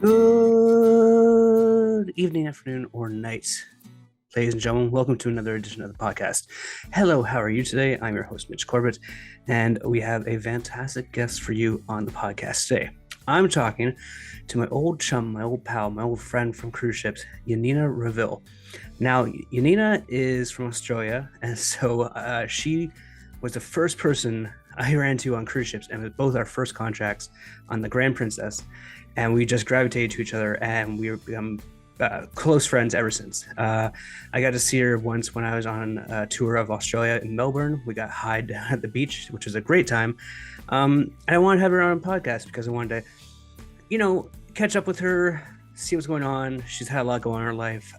Good evening, afternoon, or night, ladies and gentlemen. Welcome to another edition of the podcast. Hello, how are you today? I'm your host, Mitch Corbett, and we have a fantastic guest for you on the podcast today. I'm talking to my old chum, my old pal, my old friend from cruise ships, Janina Revill. Now, Janina is from Australia, and so she was the first person I ran into on cruise ships, and with both our first contracts on the Grand Princess. And we just gravitated to each other, and we've become close friends ever since. I got to see her once when I was on a tour of Australia in Melbourne. We got high down at the beach, which was a great time. And I wanted to have her on a podcast because I wanted to, catch up with her, see what's going on. She's had a lot going on in her life.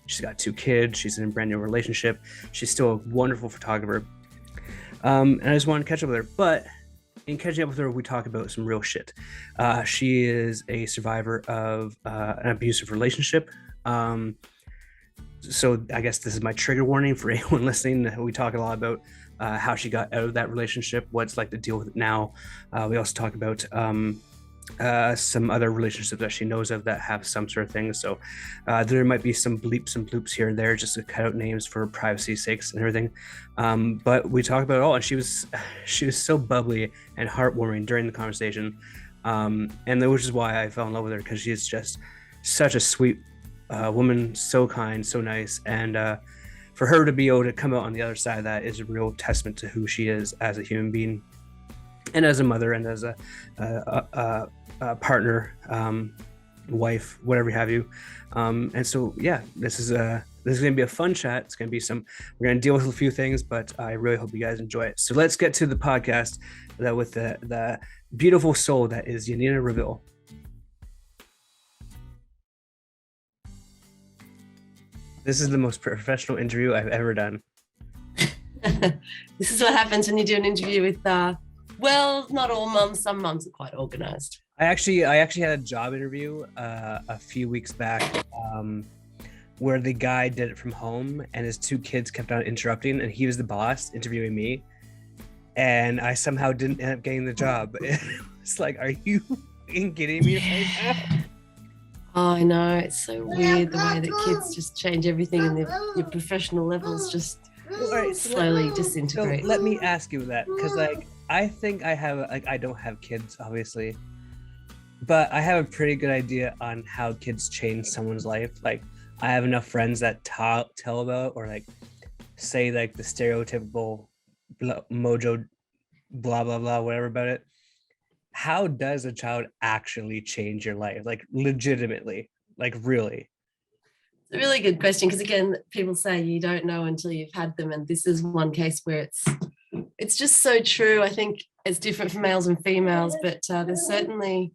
She's got 2 kids. She's in a brand new relationship. She's still a wonderful photographer. And I just wanted to catch up with her. But in catching up with her, we talk about some real shit. She is a survivor of an abusive relationship. So I guess this is my trigger warning for anyone listening. We talk a lot about how she got out of that relationship, what it's like to deal with it now. We also talk about some other relationships that she knows of that have some sort of things. So there might be some bleeps and bloops here and there just to cut out names for privacy's sakes and everything. But we talk about it all, and she was so bubbly and heartwarming during the conversation. And which is why I fell in love with her, because she's just such a sweet woman, so kind, so nice. And for her to be able to come out on the other side of that is a real testament to who she is as a human being, and as a mother, and as a partner, wife, whatever have you. And so, yeah, this is going to be a fun chat. It's going to be we're going to deal with a few things, but I really hope you guys enjoy it. So let's get to the podcast with the beautiful soul that is Janina Revill. This is the most professional interview I've ever done. This is what happens when you do an interview with well, not all mums. Some mums are quite organized. I actually had a job interview a few weeks back where the guy did it from home, and his 2 kids kept on interrupting, and he was the boss interviewing me, and I somehow didn't end up getting the job. It's like, are you kidding me right now? Oh, I know. It's so weird the way that kids just change everything, and your professional levels just slowly disintegrate. So let me ask you that, because I think I don't have kids, obviously, but I have a pretty good idea on how kids change someone's life. Like, I have enough friends that tell about, or say the stereotypical mojo, blah, blah, blah, whatever about it. How does a child actually change your life? Legitimately, really? It's a really good question, because again, people say you don't know until you've had them, and this is one case where it's just so true. I think it's different for males and females, but there's certainly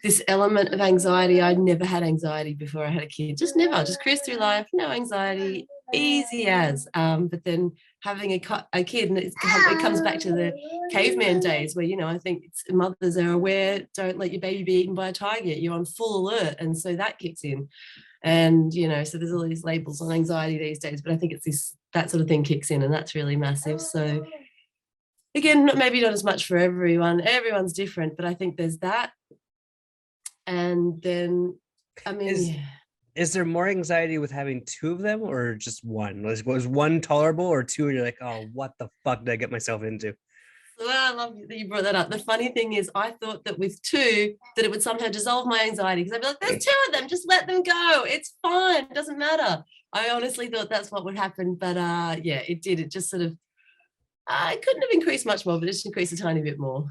this element of anxiety. I never had anxiety before I had a kid, just never, just cruise through life, no anxiety, easy as. But then having a kid, and it comes back to the caveman days where, I think mothers are aware, don't let your baby be eaten by a tiger, you're on full alert, and so that kicks in. And so there's all these labels on anxiety these days, but I think it's that sort of thing kicks in, and that's really massive. So again, maybe not as much for everyone's different, but I think there's that. And then is there more anxiety with having 2 of them, or just one? Was one tolerable, or 2 and you're like, oh, what the fuck did I get myself into? Well, I love that you brought that up. The funny thing is, I thought that with 2, that it would somehow dissolve my anxiety, because I'd be like, there's 2 of them, just let them go. It's fine. It doesn't matter. I honestly thought that's what would happen. But yeah, it did. It just sort of, I couldn't have increased much more, but it just increased a tiny bit more.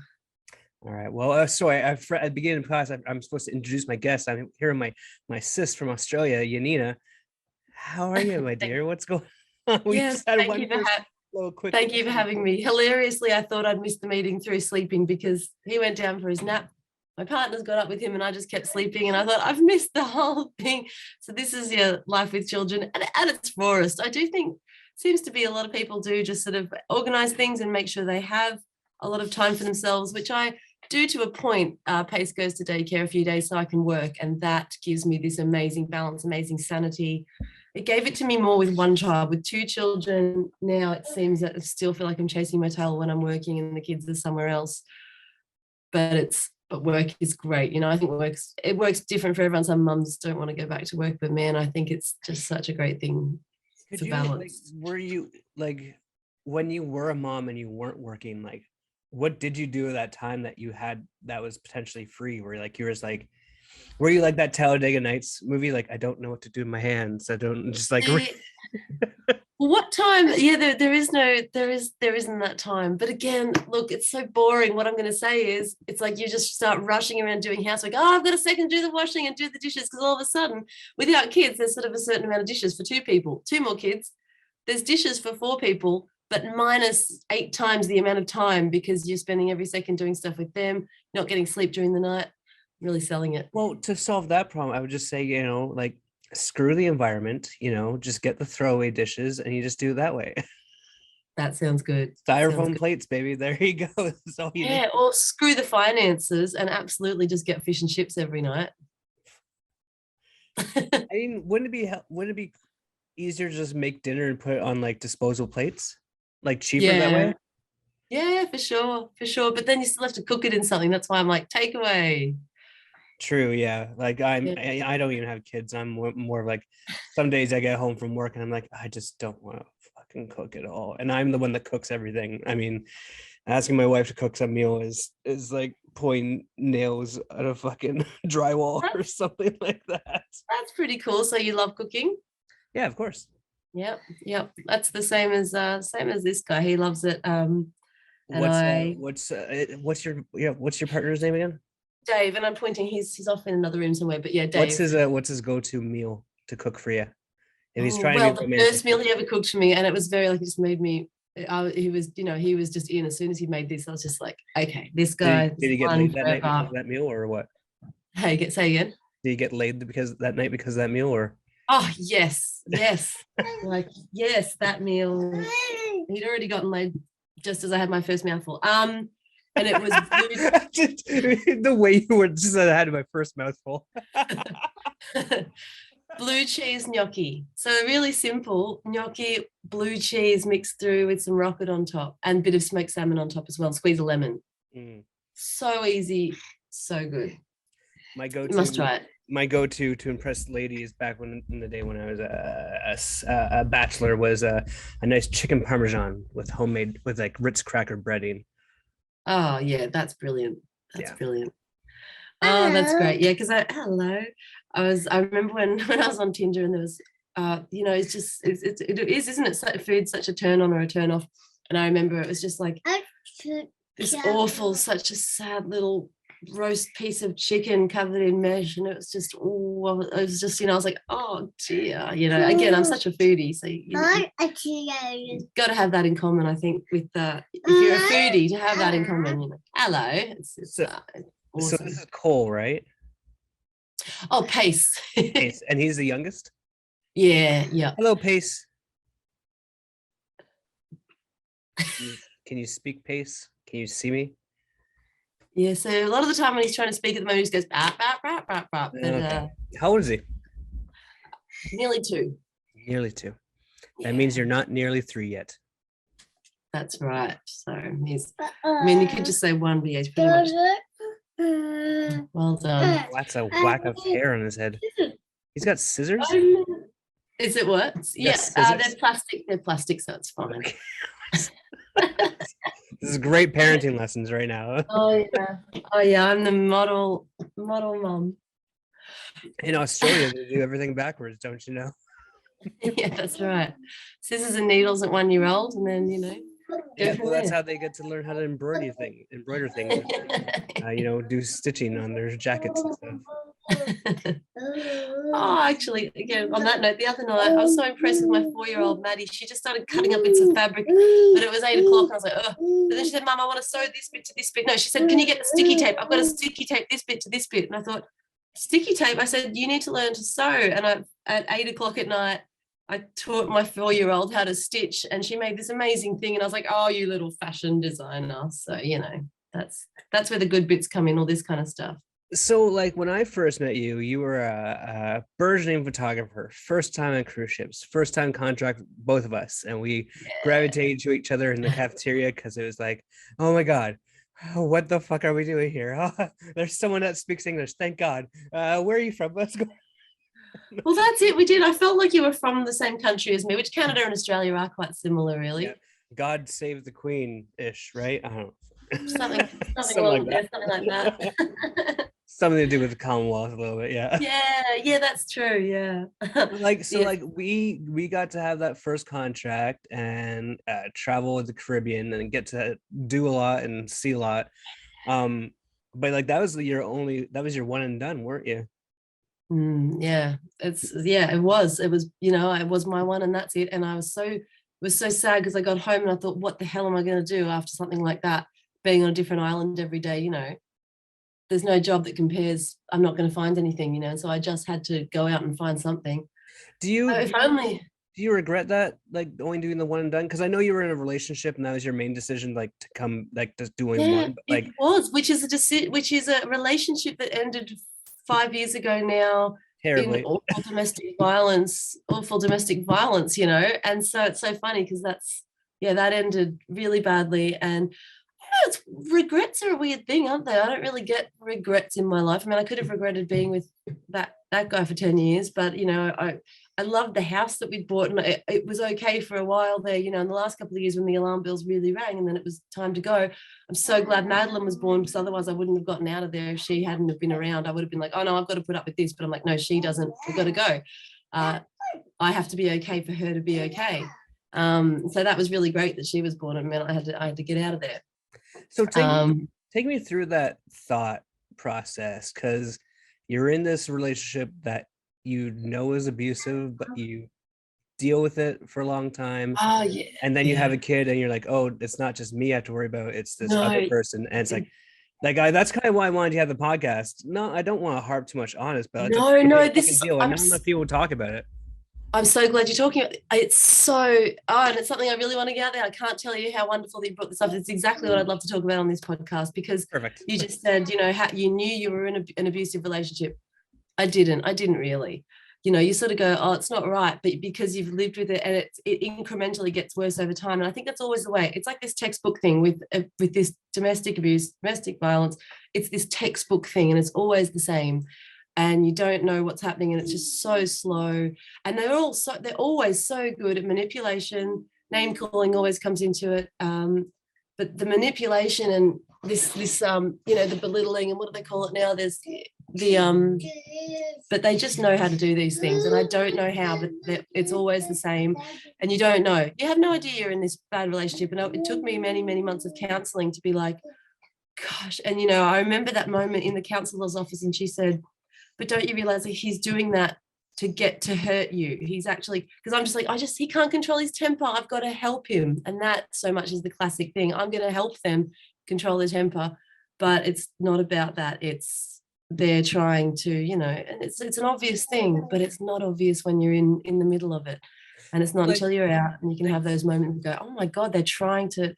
All right. Well, sorry. At the beginning of the class, I'm supposed to introduce my guest. I'm here with my sis from Australia, Janina. How are you, my dear? What's going on? Yes, thank you for having me. Hilariously, I thought I'd missed the meeting through sleeping, because he went down for his nap. My partner's got up with him, and I just kept sleeping, and I thought, I've missed the whole thing. So this is your life with children at its rawest. I do think seems to be a lot of people do just sort of organize things and make sure they have a lot of time for themselves, which I do to a point. Pace goes to daycare a few days so I can work, and that gives me this amazing balance, amazing sanity. It gave it to me more with one child. With 2 children now, it seems that I still feel like I'm chasing my tail when I'm working and the kids are somewhere else. But it's but work is great. You know, I think it works different for everyone. Some mums don't want to go back to work, but man, I think it's just such a great thing Could for you like, balance. were you like, when you were a mom and you weren't working, like what did you do at that time that you had that was potentially free? Where like you were just like, were you like that Talladega Nights movie? Like, I don't know what to do with my hands. I don't just like. What time? Yeah, there isn't that time. But again, look, it's so boring. What I'm going to say is, it's like you just start rushing around doing housework. Oh, I've got a second to do the washing and do the dishes, because all of a sudden, without kids, there's sort of a certain amount of dishes for 2 people. 2 more kids, there's dishes for 4 people, but minus 8 times the amount of time, because you're spending every second doing stuff with them, not getting sleep during the night. Really selling it. Well, to solve that problem, I would just say, like, screw the environment, just get the throwaway dishes and you just do it that way. That sounds good. Styrofoam plates, baby. There you go. That's all you need. Or screw the finances and absolutely just get fish and chips every night. I mean, wouldn't it be easier to just make dinner and put it on like disposable plates? Like cheaper that way? Yeah, for sure. But then you still have to cook it in something. That's why I'm like, takeaway. True, yeah. Like I don't even have kids. I'm more like, some days I get home from work and I'm like, I just don't want to fucking cook at all. And I'm the one that cooks everything. I mean, asking my wife to cook some meal is like pulling nails out of fucking drywall or something like that. That's pretty cool. So you love cooking? Yeah, of course. Yep. That's the same as this guy. He loves it. What's your partner's name again? Dave, and I'm pointing. He's off in another room somewhere. But yeah, Dave. What's his go-to meal to cook for you? If he's trying well, to be the first meal he ever cooked for me, and it was very like, it just made me. He was just in. As soon as he made this, I was just like, okay, this guy. Did he get laid that night because of that meal, or what? Hey, say again. Did he get laid because of that meal, or? Oh yes, like yes, that meal. He'd already gotten laid just as I had my first mouthful. And it was the way you were just, I had my first mouthful. blue cheese gnocchi. So really simple gnocchi, blue cheese mixed through with some rocket on top and a bit of smoked salmon on top as well. Squeeze a lemon. So easy, so good. You must try it. My go-to to impress ladies back in the day when I was a bachelor was a nice chicken parmesan with like Ritz cracker breading. Oh yeah, that's brilliant. Brilliant. Oh, that's great. Yeah, because I remember when I was on Tinder and there was it's just it is, isn't it? Food such a turn on or a turn off. And I remember it was just like this awful, such a sad little roast piece of chicken covered in mesh, and it was just I was like, oh dear, again, I'm such a foodie, so you've got to have that in common, I think, with if you're a foodie, to have that in common. Hello, it's awesome. So this is Cole, right? Oh, Pace. Pace, and he's the youngest. Yeah. Hello, Pace. Can you speak, Pace? Can you see me? Yeah, so a lot of the time when he's trying to speak at the moment, he just goes, bap, bap, bap, bap, bap. Okay. How old is he? Nearly 2. Nearly 2. That means you're not nearly 3 yet. That's right. So you could just say 1, but he's pretty much. Well done. That's a whack of hair on his head. He's got scissors? Is it what? Yes. Yeah, they're plastic, so it's fine. Okay. This is great parenting lessons right now. Oh yeah, I'm the model mom. In Australia, they do everything backwards, don't you know? Yeah, that's right. Scissors and needles at 1-year-old, and then that's how they get to learn how to embroider things. Do stitching on their jackets and stuff. Oh, actually, again, on that note, the other night I was so impressed with my 4-year-old Maddie. She just started cutting up bits of fabric, but it was 8 o'clock and I was like, oh. But then she said, Mum, I want to sew this bit to this bit. No, she said, can you get the sticky tape? I've got to sticky tape this bit to this bit. And I thought, sticky tape? I said, you need to learn to sew. And at 8 o'clock at night, I taught my 4-year-old how to stitch, and she made this amazing thing. And I was like, oh, you little fashion designer. So, that's where the good bits come in, all this kind of stuff. So, like, when I first met you, you were a burgeoning photographer, first time on cruise ships, first time contract, both of us. And we gravitated to each other in the cafeteria because it was like, oh my God, Oh, what the fuck are we doing here? There's someone that speaks English. Thank God. Where are you from? Let's go. Well, that's it. We did. I felt like you were from the same country as me, which Canada and Australia are quite similar, Yeah. really. God save the queen ish, right? I don't Something, know. something Something along like there, something like that. that. Something to do with the Commonwealth a little bit, yeah. Yeah, that's true. Yeah. Yes. Like we got to have that first contract and travel with the Caribbean and get to do a lot and see a lot. Um, but like that was your one and done, weren't you? Yeah, it was my one and that's it. And I was so sad because I got home and I thought, what the hell am I going to do after something like that? Being on a different island every day, there's no job that compares. I'm not going to find anything, so I just had to go out and find something. Do you Oh, do if you, only. do you regret that, like only doing the one and done? Because I know you were in a relationship and that was your main decision, like to come like just doing Yeah, one, but it like was, which is a relationship that ended 5 years ago now in terribly. awful domestic violence, and so it's so funny because that ended really badly. And regrets are a weird thing, aren't they? I don't really get regrets in my life. I mean, I could have regretted being with that guy for 10 years, but I loved the house that we'd bought, and it was okay for a while there, in the last couple of years when the alarm bells really rang and then it was time to go. I'm so glad Madeline was born, because otherwise I wouldn't have gotten out of there if she hadn't have been around. I would have been like, oh no, I've got to put up with this. But I'm like, no, she doesn't. We've got to go. I have to be okay for her to be okay. So that was really great that she was born. It meant I had to get out of there. So Um, take me through that thought process, because you're in this relationship that you know is abusive, but you deal with it for a long time, oh yeah, and then you have yeah. a kid and you're like, oh, it's not just me I have to worry about, it's this other No, person. And it's like that's kind of why I wanted to have the podcast. No, I don't want to harp too much on it, but it's a no, pretty no. big This fucking is deal and not enough people talk about it. I'm so glad you're talking about it. It's and it's something I really want to get out there. I can't tell you how wonderful that you brought this up. It's exactly what I'd love to talk about on this podcast, because Perfect. you just said, how you knew you were in an abusive relationship. I didn't really. You sort of go, oh, it's not right, but because you've lived with it and it incrementally gets worse over time. And I think that's always the way. It's like this textbook thing with this domestic abuse, domestic violence. It's this textbook thing, and it's always the same. And you don't know what's happening, and it's just so slow. And they're always so good at manipulation. Name calling always comes into it. But the manipulation and the belittling, and what do they call it now? There's but they just know how to do these things, and I don't know how, but it's always the same. And you don't know. You have no idea you're in this bad relationship. And it took me many, many months of counselling to be like, gosh. And I remember that moment in the counsellor's office, and she said, but don't you realize that he's doing that to get to hurt you? He's actually, because I'm just like, he can't control his temper. I've got to help him. And that so much is the classic thing. I'm going to help them control their temper, but it's not about that. They're trying to, and it's an obvious thing, but it's not obvious when you're in the middle of it. And it's not Like, until you're out and you can have those moments and go, oh my God, they're trying to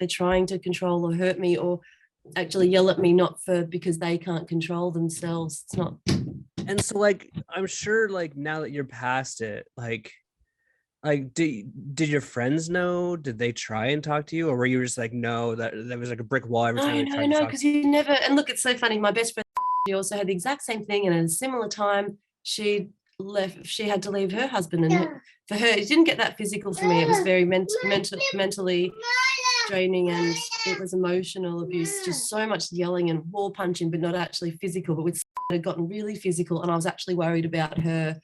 control or hurt me, or actually yell at me, not because they can't control themselves. It's not. and so like I'm sure like now that you're past it, like did your friends know? Did they try and talk to you, or were you just like, no, that was like a brick wall every time No, they no, tried to no, talk? because you never. And look, it's so funny. My best friend, she also had the exact same thing, and at a similar time, she left. She had to leave her husband, and for her, it didn't get that physical. For me, it was very mentally draining, and it was emotional abuse. Just so much yelling and wall punching, but not actually physical. But with it had gotten really physical, and I was actually worried about her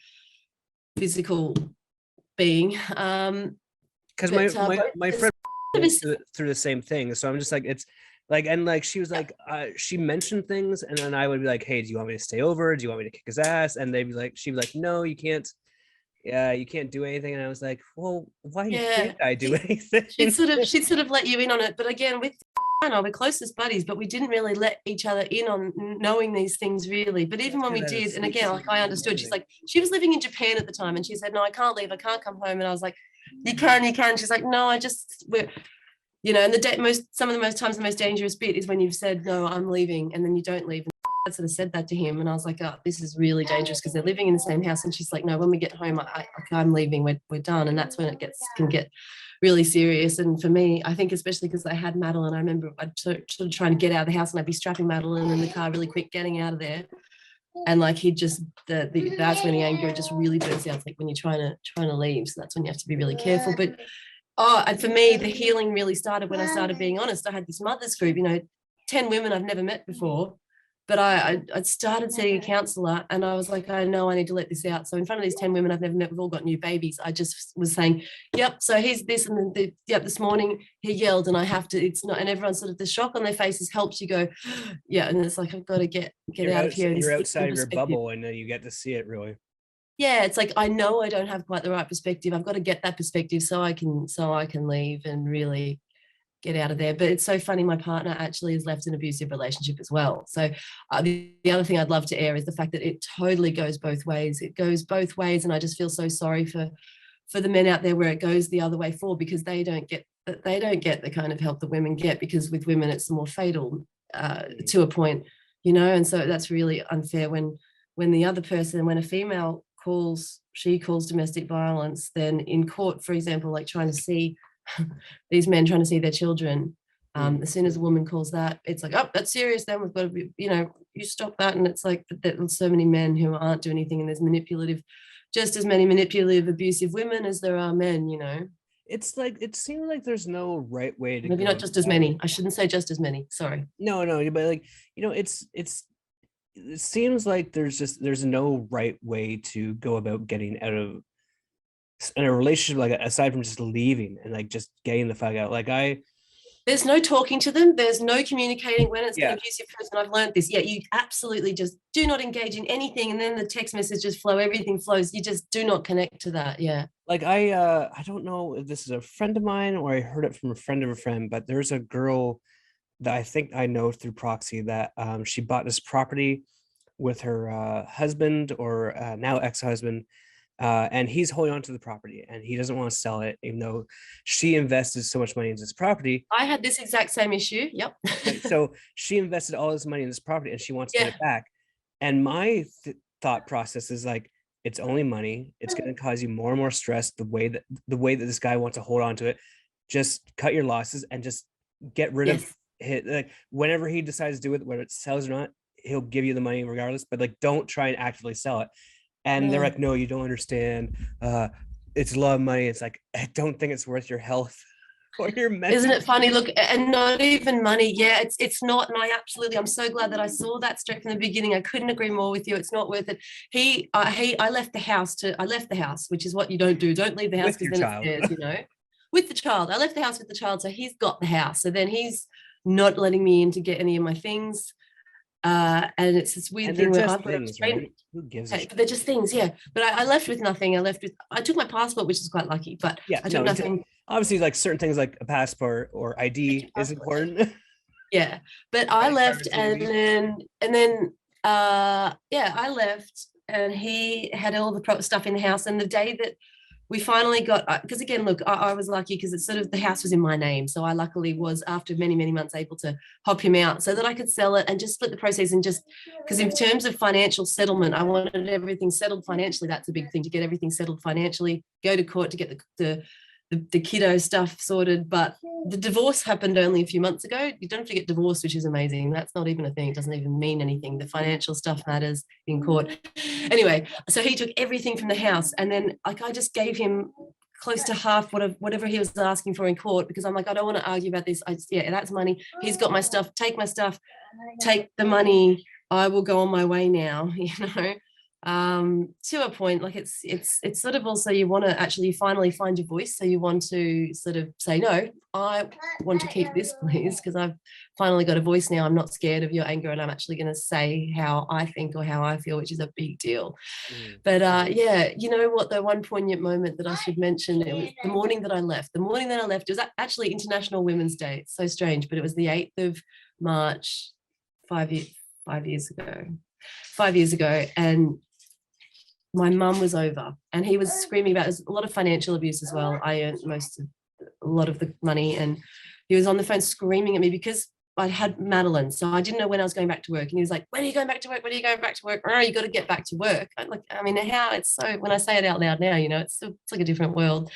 physical being. Because my friend through the same thing, so I'm just like, it's like, and like she was like, she mentioned things, and then I would be like, hey, do you want me to stay over, do you want me to kick his ass? And they'd be like, she'd be like, no, you can't. Yeah, you can't do anything. And I was like, well, why can't I do anything? she'd sort of let you in on it, but again, with we're closest buddies, but we didn't really let each other in on knowing these things really. But even when we did, and again, like I understood, she's like, she was living in Japan at the time, and she said, no, I can't leave, I can't come home. And I was like, you can. She's like, no, and some of the most times the most dangerous bit is when you've said, no, I'm leaving, and then you don't leave. And I sort of said that to him, and I was like, oh, this is really dangerous, because they're living in the same house. And she's like, no, when we get home, I'm leaving, we're done. And that's when it can get really serious. And for me, I think especially because I had Madeline, I remember I'd sort of trying to get out of the house and I'd be strapping Madeline in the car really quick, getting out of there. And like he just that's when the anger just really bursts out. It's like when you're trying to leave. So that's when you have to be really careful. But and for me, the healing really started when I started being honest. I had this mothers group, 10 women I've never met before. But I started seeing a counsellor and I was like, I know I need to let this out. So in front of these 10 women I've never met, we've all got new babies. I just was saying, yep, so here's this. And then, yep, this morning he yelled and I have to, it's not, and everyone's sort of, the shock on their faces helps you go, yeah. And it's like, I've got to get out of here. You're outside of your bubble and you get to see it really. Yeah, it's like, I know I don't have quite the right perspective. I've got to get that perspective so I can leave and really get out of there. But it's so funny, my partner actually has left an abusive relationship as well. So the other thing I'd love to air is the fact that it totally goes both ways. It goes both ways, and I just feel so sorry for the men out there where it goes the other way for, because they don't get the kind of help that women get, because with women it's more fatal to a point, and so that's really unfair when the other person, when a female calls domestic violence, then in court, for example, like trying to see these men trying to see their children, as soon as a woman calls that, it's like, oh, that's serious, then we've got to be, you stop that. And it's like, there's so many men who aren't doing anything, and there's just as many manipulative, abusive women as there are men. It's like, it seems like there's no right way to maybe not just as many. I shouldn't say just as many, sorry. No, but like, it seems like there's no right way to go about getting out of in a relationship, like aside from just leaving and like just getting the fuck out. Like there's no talking to them, there's no communicating when it's an abusive person. I've learned this. You absolutely just do not engage in anything, and then the text messages flow, everything flows. You just do not connect to that. Like I don't know if this is a friend of mine or I heard it from a friend of a friend, but there's a girl that I think I know through proxy that she bought this property with her husband, or now ex-husband, and he's holding on to the property and he doesn't want to sell it, even though she invested so much money in this property. I had this exact same issue. Yep. So she invested all this money in this property and she wants to get it back. And my thought process is like, it's only money. It's going to cause you more and more stress. The way that this guy wants to hold on to it, just cut your losses and just get rid of it. Like whenever he decides to do it, whether it sells or not, he'll give you the money regardless, but like, don't try and actively sell it. And they're like, no, you don't understand. It's a lot of money. It's like, I don't think it's worth your health or your mental. Isn't it funny? Look, and not even money. Yeah, it's not. And I'm so glad that I saw that straight from the beginning. I couldn't agree more with you. It's not worth it. I left the house, which is what you don't do. Don't leave the house because then it's theirs, with the child. I left the house with the child. So he's got the house. So then he's not letting me in to get any of my things. And it's this weird thing where I've got things, right? Who gives a shit? They're just things, yeah. But I left with nothing. I took my passport, which is quite lucky, but I took nothing. Obviously, like certain things like a passport or ID is important. Yeah, but I left, and then I left, and he had all the stuff in the house. And the day that we finally got, because again, look, I was lucky because it's sort of, the house was in my name. So I luckily was, after many, many months, able to hop him out so that I could sell it and just split the proceeds. And just because in terms of financial settlement, I wanted everything settled financially. That's a big thing, to get everything settled financially, go to court to get the kiddo stuff sorted. But the divorce happened only a few months ago. You don't have to get divorced, which is amazing. That's not even a thing. It doesn't even mean anything. The financial stuff matters in court. Anyway, so he took everything from the house, and then like I just gave him close to half whatever he was asking for in court, because I'm like, I don't want to argue about this. That's money. He's got my stuff. Take my stuff. Take the money. I will go on my way now. To a point, like it's sort of also, you want to actually finally find your voice. So you want to sort of say, no, I want to keep this, please, because I've finally got a voice now. I'm not scared of your anger, and I'm actually going to say how I think or how I feel, which is a big deal. But you know what, the one poignant moment that I should mention, it was the morning that I left. It was actually International Women's Day. It's so strange, but it was the 8th of March, 5 years ago, and my mum was over, and he was screaming about, there's a lot of financial abuse as well. I earned a lot of the money, and he was on the phone screaming at me because I'd had Madeline, so I didn't know when I was going back to work. And he was like, when are you going back to work? When are you going back to work? Oh, you got to get back to work. I mean, how it's so, when I say it out loud now, it's like a different world.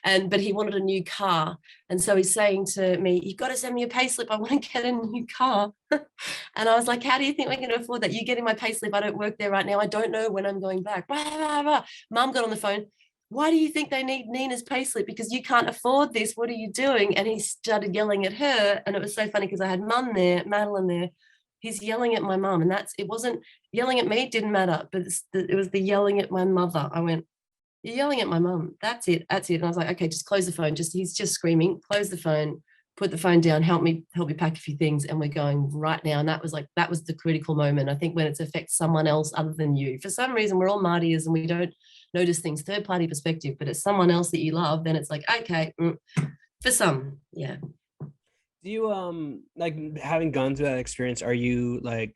But he wanted a new car. And so he's saying to me, you've got to send me a payslip. I want to get a new car. And I was like, how do you think we're going to afford that? You getting my payslip. I don't work there right now. I don't know when I'm going back. Blah, blah, blah. Mum got on the phone. Why do you think they need Nina's payslip? Because you can't afford this. What are you doing? And he started yelling at her. And it was so funny because I had Mum there, Madeline there. He's yelling at my mum. And it wasn't yelling at me. It didn't matter. But it was the yelling at my mother. I went, you're yelling at my mum. That's it. That's it. And I was like, okay, just close the phone. He's just screaming. Close the phone. Put the phone down. Help me pack a few things. And we're going right now. And that was the critical moment. I think when it affects someone else other than you. For some reason, we're all martyrs and we don't notice things third party perspective, but it's someone else that you love, then it's like, okay, for some, yeah. Do you like, having gone through that experience, you said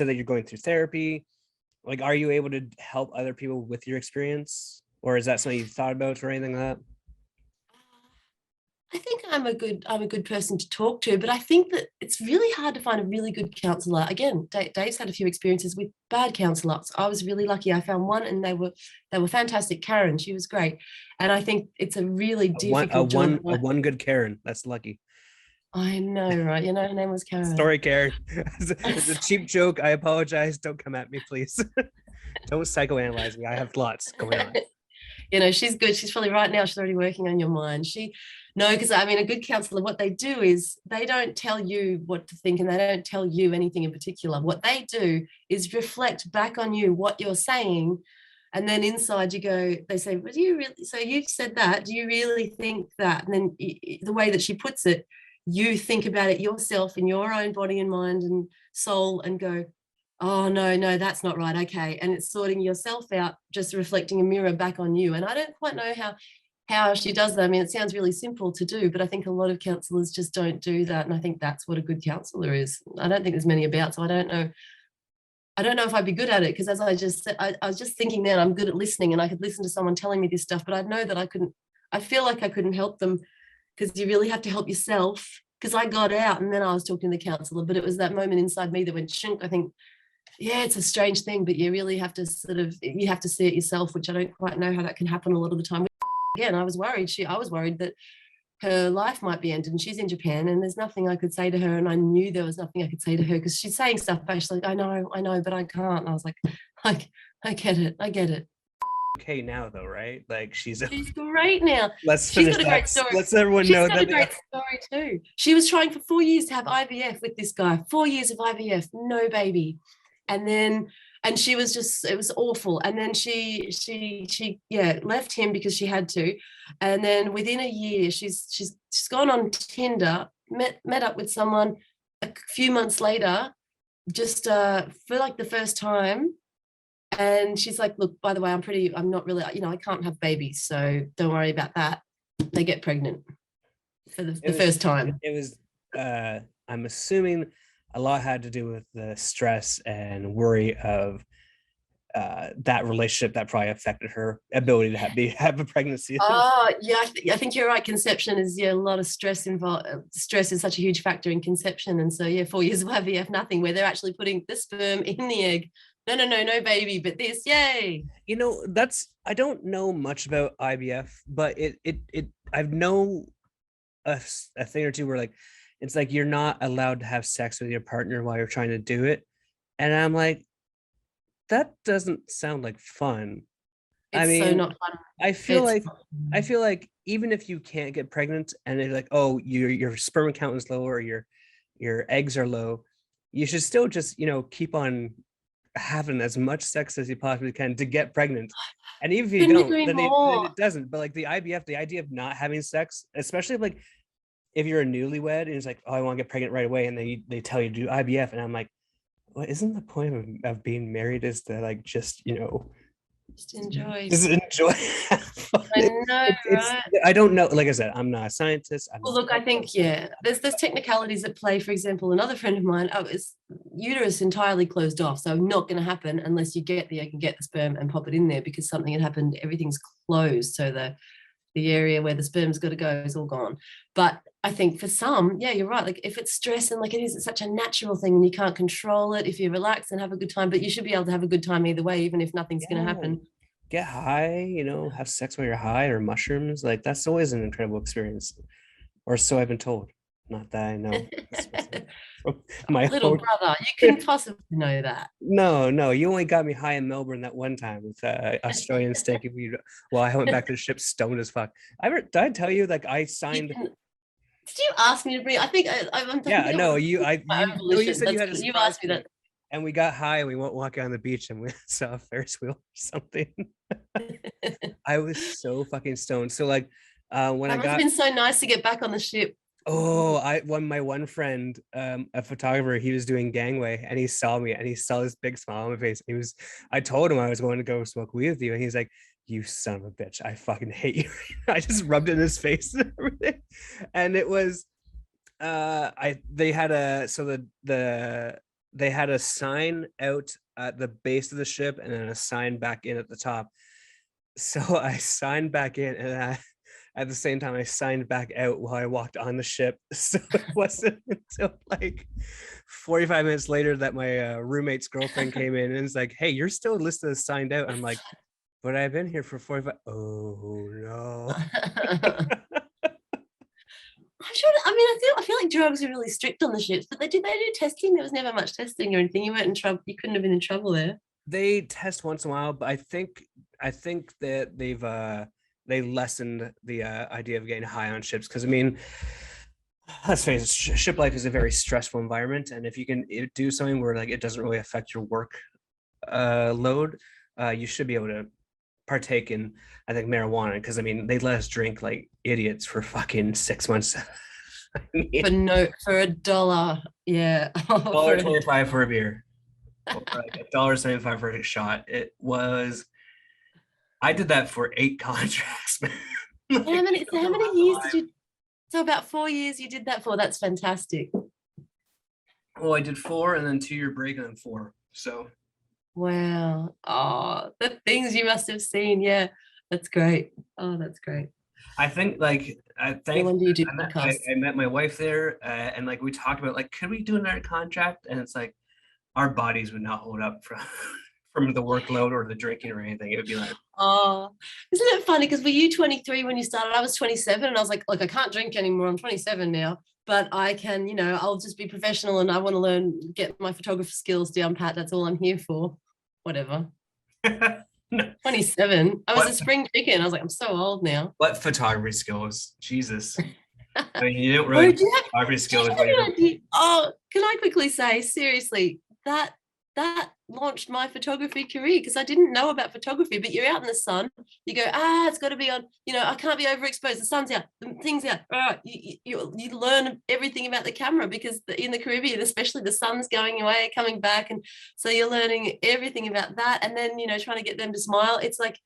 that you're going through therapy, like, are you able to help other people with your experience, or is that something you've thought about or anything like that? I think I'm a good person to talk to, but I think that it's really hard to find a really good counsellor. Again, Dave's had a few experiences with bad counsellors. I was really lucky. I found one, and they were fantastic. Karen, she was great, and I think it's a really difficult job. One good Karen. That's lucky. I know, right? Her name was Karen. Sorry, Karen. It's a cheap joke. I apologize. Don't come at me, please. Don't psychoanalyze me. I have lots going on. She's good. She's probably right now. She's already working on your mind. Because a good counselor, what they do is they don't tell you what to think, and they don't tell you anything in particular. What they do is reflect back on you what you're saying, and then inside you go, they say, well, do you really, so you've said that, do you really think that? And then the way that she puts it, you think about it yourself in your own body and mind and soul and go, oh, no, that's not right. Okay. And it's sorting yourself out, just reflecting a mirror back on you. And I don't quite know how she does that. I mean, it sounds really simple to do, but I think a lot of counsellors just don't do that. And I think that's what a good counsellor is. I don't think there's many about, so I don't know if I'd be good at it, because as I just said, I was just thinking then I'm good at listening, and I could listen to someone telling me this stuff, but I'd know that I feel like I couldn't help them, because you really have to help yourself. Because I got out and then I was talking to the counsellor, but it was that moment inside me that went shink. I think, yeah, it's a strange thing, but you really have to you have to see it yourself, which I don't quite know how that can happen a lot of the time. Again, I was worried that her life might be ended, and she's in Japan, and there's nothing I could say to her, and I knew there was nothing I could say to her, because she's saying stuff back. She's like, I know, but I can't. And I was like, I get it. Okay now, though, right? Like, she's great now. Let's finish that. Great story. Let's everyone know that. She's got a great story too. She was trying for 4 years to have IVF with this guy. 4 years of IVF, no baby, and she was just, it was awful. And then she left him because she had to. And then within a year, she's gone on Tinder, met up with someone a few months later, just for like the first time. And she's like, look, by the way, I'm not really, I can't have babies, so don't worry about that. They get pregnant for the first time. It was, I'm assuming a lot had to do with the stress and worry of that relationship that probably affected her ability to have a pregnancy. Oh, yeah, I think you're right. Conception is, a lot of stress involved. Stress is such a huge factor in conception. And so, 4 years of IVF, nothing, where they're actually putting the sperm in the egg. No baby, but this, yay. I don't know much about IVF, but I've known a thing or two where, like, it's like you're not allowed to have sex with your partner while you're trying to do it. And I'm like, that doesn't sound like fun. It's so not fun. I feel like even if you can't get pregnant and they're like, oh, your sperm count is low or your eggs are low, you should still just, keep on having as much sex as you possibly can to get pregnant. And even if you don't, then it doesn't. But like the IVF, the idea of not having sex, especially if you're a newlywed and it's like, oh, I want to get pregnant right away, and they tell you to do IVF, and I'm like, well, isn't the point of being married is to just enjoy. I know, right? I don't know. Like I said, I'm not a scientist. Look, I think, there's technicalities at play. For example, another friend of mine, his uterus entirely closed off. So not going to happen unless you get the egg and get the sperm and pop it in there, because something had happened. Everything's closed. So the area where the sperm's got to go is all gone. But I think for some, yeah, you're right. Like if it's stress and like it is, it's such a natural thing and you can't control it. If you relax and have a good time, but you should be able to have a good time either way, even if nothing's going to happen. Get high, have sex while you're high, or mushrooms. Like that's always an incredible experience, or so I've been told. Not that I know. My little brother, you couldn't possibly know that. No, you only got me high in Melbourne that one time with Australian steak. Well, I went back to the ship stoned as fuck. Did I tell you like I signed? Did you ask me to bring? I think I'm. Yeah, no, you said you had you asked me that. And we got high and we went walking on the beach and we saw a Ferris wheel or something. I was so fucking stoned. So like when it must have been so nice to get back on the ship. Oh, my one friend, a photographer, he was doing gangway and he saw me and he saw this big smile on my face. I told him I was going to go smoke weed with you. And he's like, you son of a bitch, I fucking hate you. I just rubbed it in his face and everything. And it was, they had a sign out at the base of the ship and then a sign back in at the top. So I signed back in and at the same time I signed back out while I walked on the ship. So it wasn't until like 45 minutes later that my roommate's girlfriend came in and was like, hey, you're still listed as signed out. I'm like, but I've been here for 45. Oh no. I'm sure. I mean, I feel like drugs are really strict on the ships, but they do testing. There was never much testing or anything. You weren't in trouble. You couldn't have been in trouble there. They test once in a while, but I think that they lessened the idea of getting high on ships because I mean, let's face it, ship life is a very stressful environment, and if you can do something where like it doesn't really affect your work load, you should be able to partake in, I think, marijuana because I mean they let us drink like idiots for fucking 6 months. For $1, yeah. $1.25 for a beer. Or like $1.75 for a shot. It was. I did that for 8 contracts. How many years did you? So about 4 years you did that for. That's fantastic. Well, I did 4 and then 2-year break and then 4. So. Wow. Oh, the things you must have seen. Yeah, that's great. Oh, that's great. I think like I met my wife there and like we talked about like could we do another contract and it's like our bodies would not hold up from the workload or the drinking or anything. It would be like, oh, isn't it funny? Because were you 23 when you started? I was 27 and I was like, I can't drink anymore. I'm 27 now, but I can, I'll just be professional and I want to get my photographer skills down pat. That's all I'm here for. Whatever. No. 27. I was a spring chicken. I was like, I'm so old now. What photography skills? Jesus. I mean, you don't really have photography skills. Oh, can I quickly say, seriously, that launched my photography career because I didn't know about photography, but you're out in the sun, you go, it's got to be on, I can't be overexposed, the sun's out, the thing's out. All right, you learn everything about the camera because in the Caribbean, especially the sun's going away, coming back. And so you're learning everything about that. And then, trying to get them to smile. It's like,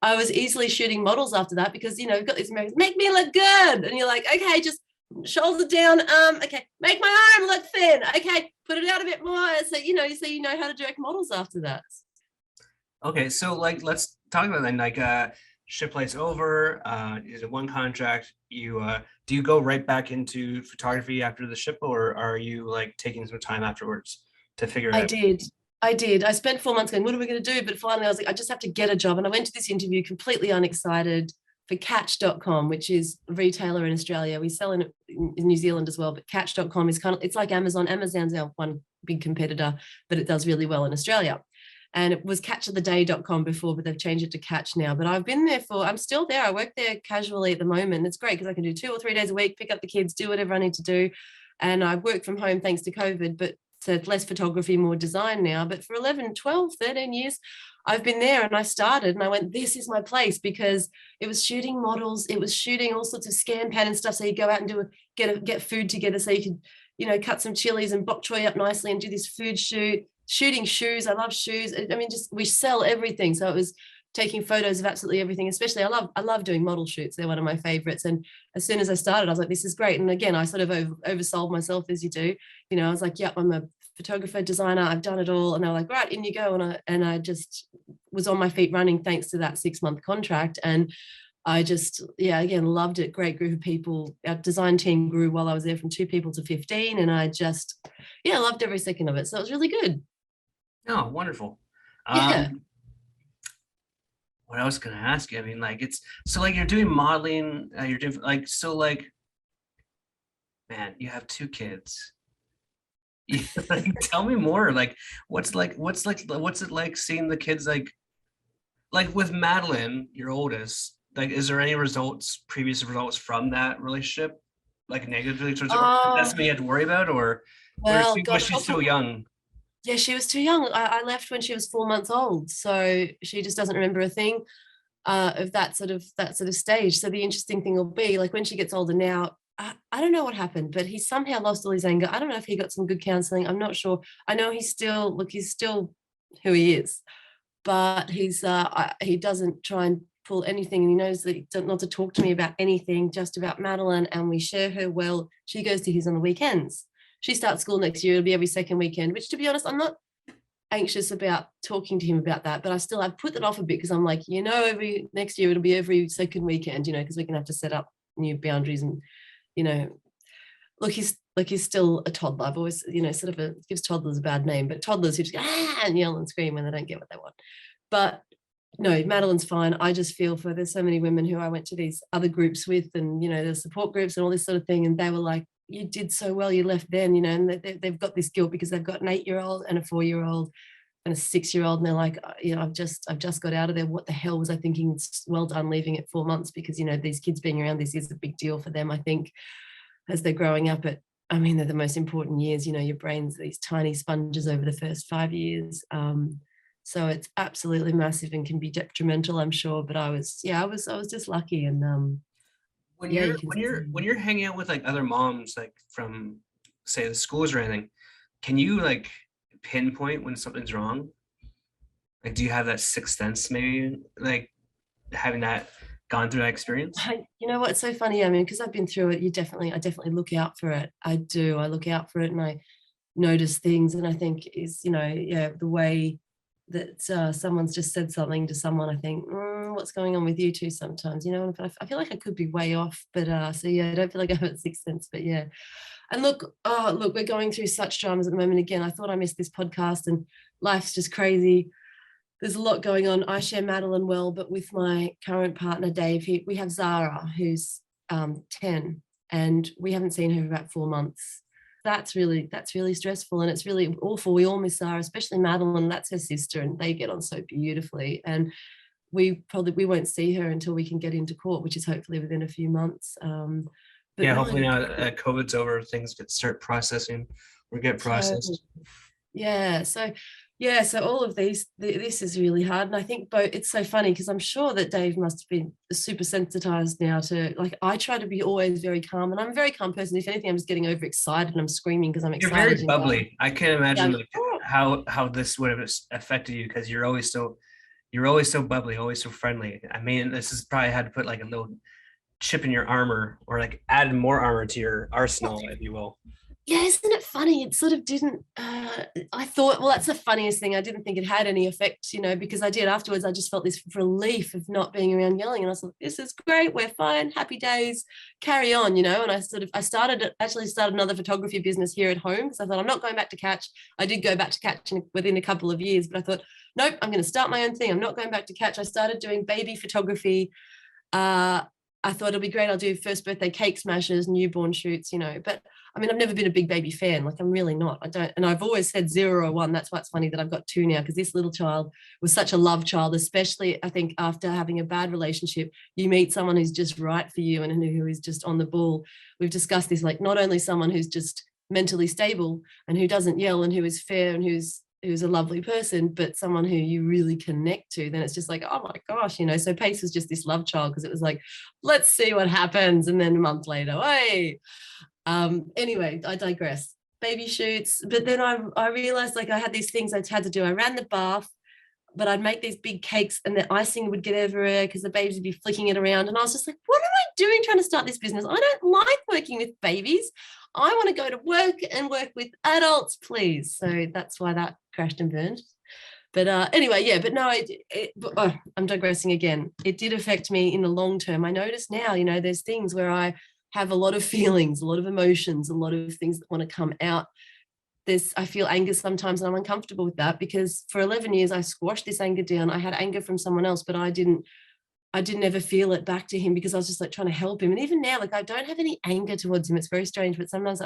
I was easily shooting models after that because, we've got these Americans, make me look good. And you're like, okay, just shoulder down, okay, make my arm look thin, okay, put it out a bit more. So you know how to direct models after that. Okay, so like let's talk about that. Like ship life's over, is it one contract? Do you go right back into photography after the ship, or are you like taking some time afterwards to figure it out? I did. I spent 4 months going, what are we going to do? But finally I was like, I just have to get a job. And I went to this interview completely unexcited for Catch.com, which is a retailer in Australia. We sell in New Zealand as well, but Catch.com is it's like Amazon. Amazon's our one big competitor, but it does really well in Australia. And it was catchoftheday.com before, but they've changed it to Catch now. But I've been there I'm still there. I work there casually at the moment. It's great because I can do 2 or 3 days a week, pick up the kids, do whatever I need to do. And I work from home thanks to COVID, but so less photography, more design now. But for 11, 12, 13 years, I've been there and I started and I went, this is my place because it was shooting models. It was shooting all sorts of scam pattern stuff. So you go out and get food together so you could, cut some chilies and bok choy up nicely and do this food shoot, shooting shoes. I love shoes. I mean, we sell everything. So it was taking photos of absolutely everything, especially I love doing model shoots. They're one of my favorites. And as soon as I started, I was like, this is great. And again, I sort of oversold myself as you do. I was like, yep, I'm a photographer, designer, I've done it all. And they're like, right, in you go. And I just was on my feet running thanks to that 6-month contract. And I just, yeah, again, loved it. Great group of people. Our design team grew while I was there from 2 people to 15. And I just, yeah, loved every second of it. So it was really good. Oh, wonderful. Yeah. What I was gonna ask you, I mean, like it's so like you're doing modeling, you're doing like so like, man, you have 2 kids. Like, tell me more. Like, what's it like seeing the kids like with Madeline, your oldest? Like, is there any previous results from that relationship, like negatively towards her? That's Oh, something you had to worry about, or well, was gosh, she still young? yeah, she was too young. I left when she was 4 months old. So she just doesn't remember a thing of that sort of stage. So the interesting thing will be like when she gets older now, I don't know what happened, but he somehow lost all his anger. I don't know if he got some good counseling. I'm not sure. I know he's still who he is, but he doesn't try and pull anything. He knows that not to talk to me about anything, just about Madeline, and we share her well. She goes to his on the weekends. She starts school next year. It'll be every second weekend, which to be honest, I'm not anxious about talking to him about that, but I've put that off a bit because I'm like, every next year it'll be every second weekend, because we're gonna have to set up new boundaries and, you know, look, he's still a toddler. I've always, sort of gives toddlers a bad name, but toddlers who just go and yell and scream when they don't get what they want. But no, Madeline's fine. I just feel for there's so many women who I went to these other groups with, and the support groups and all this sort of thing, and they were like, you did so well, you left then, and they've got this guilt because they've got an 8-year-old and a 4-year-old and a 6-year-old, and they're like, I've just got out of there. What the hell was I thinking? It's well done leaving at 4 months, because these kids being around this is a big deal for them, I think, as they're growing up. They're the most important years. Your brain's these tiny sponges over the first 5 years. So it's absolutely massive and can be detrimental, I'm sure. But I was just lucky. And When yeah, you're you can when you're when you're hanging out with like other moms, like from say the schools or anything, can you like pinpoint when something's wrong? Like, do you have that sixth sense, maybe, like having that gone through that experience? you know what's so funny? Because I've been through it, I definitely look out for it. I do. I look out for it and I notice things. And I think the way that someone's just said something to someone, I think, what's going on with you two sometimes, and I feel like I could be way off, but so yeah, I don't feel like I have a sixth sense, but yeah. And look, we're going through such dramas at the moment. Again, I thought I missed this podcast, and life's just crazy. There's a lot going on. I share Madeline well, but with my current partner, Dave, we have Zara, who's 10, and we haven't seen her for about 4 months. That's really stressful, and it's really awful. We all miss Zara, especially Madeline. That's her sister, and they get on so beautifully. And we won't see her until we can get into court, which is hopefully within a few months. But Yeah, no, hopefully now that COVID's over, things start processing or get processed. yeah. So all of this is really hard. And I think it's so funny because I'm sure that Dave must have been super sensitized now to, like, I try to be always very calm, and I'm a very calm person. If anything, I'm just getting overexcited and I'm screaming because I'm You're excited. very bubbly. I can't imagine like Oh, how this would have affected you, because you're always so bubbly, always so friendly. I mean, this has probably had to put like a little chip in your armor, or like add more armor to your arsenal, if you will. yeah, isn't it funny? It sort of didn't. I thought, well, that's the funniest thing. I didn't think it had any effect, because I did afterwards. I just felt this relief of not being around yelling, and I was like, "This is great. We're fine. Happy days. Carry on," And I started another photography business here at home because I thought I'm not going back to Catch. I did go back to Catch within a couple of years, but I thought, nope, I'm going to start my own thing. I'm not going back to Catch. I started doing baby photography. I thought it'll be great. I'll do first birthday cake smashes, newborn shoots, but I've never been a big baby fan. Like, I'm really not. I don't. And I've always said 0 or 1. That's why it's funny that I've got 2 now, because this little child was such a love child, especially I think after having a bad relationship, you meet someone who's just right for you and who is just on the ball. We've discussed this, like, not only someone who's just mentally stable and who doesn't yell and who is fair and who's a lovely person, but someone who you really connect to, then it's just like, oh my gosh, so Pace was just this love child, because it was like, let's see what happens. And then a month later, hey. Anyway, I digress. Baby shoots. But then I realized, like, I had these things I had to do. I ran the bath, but I'd make these big cakes and the icing would get everywhere because the babies would be flicking it around. And I was just like, what am I doing trying to start this business? I don't like working with babies. I want to go to work and work with adults, please. So that's why that crashed and burned. But anyway, yeah, but no, I'm digressing again. It did affect me in the long term. I notice now, there's things where I have a lot of feelings, a lot of emotions, a lot of things that want to come out. I feel anger sometimes, and I'm uncomfortable with that because for 11 years I squashed this anger down. I had anger from someone else, but I didn't ever feel it back to him because I was just like trying to help him. And even now, like I don't have any anger towards him. It's very strange, but sometimes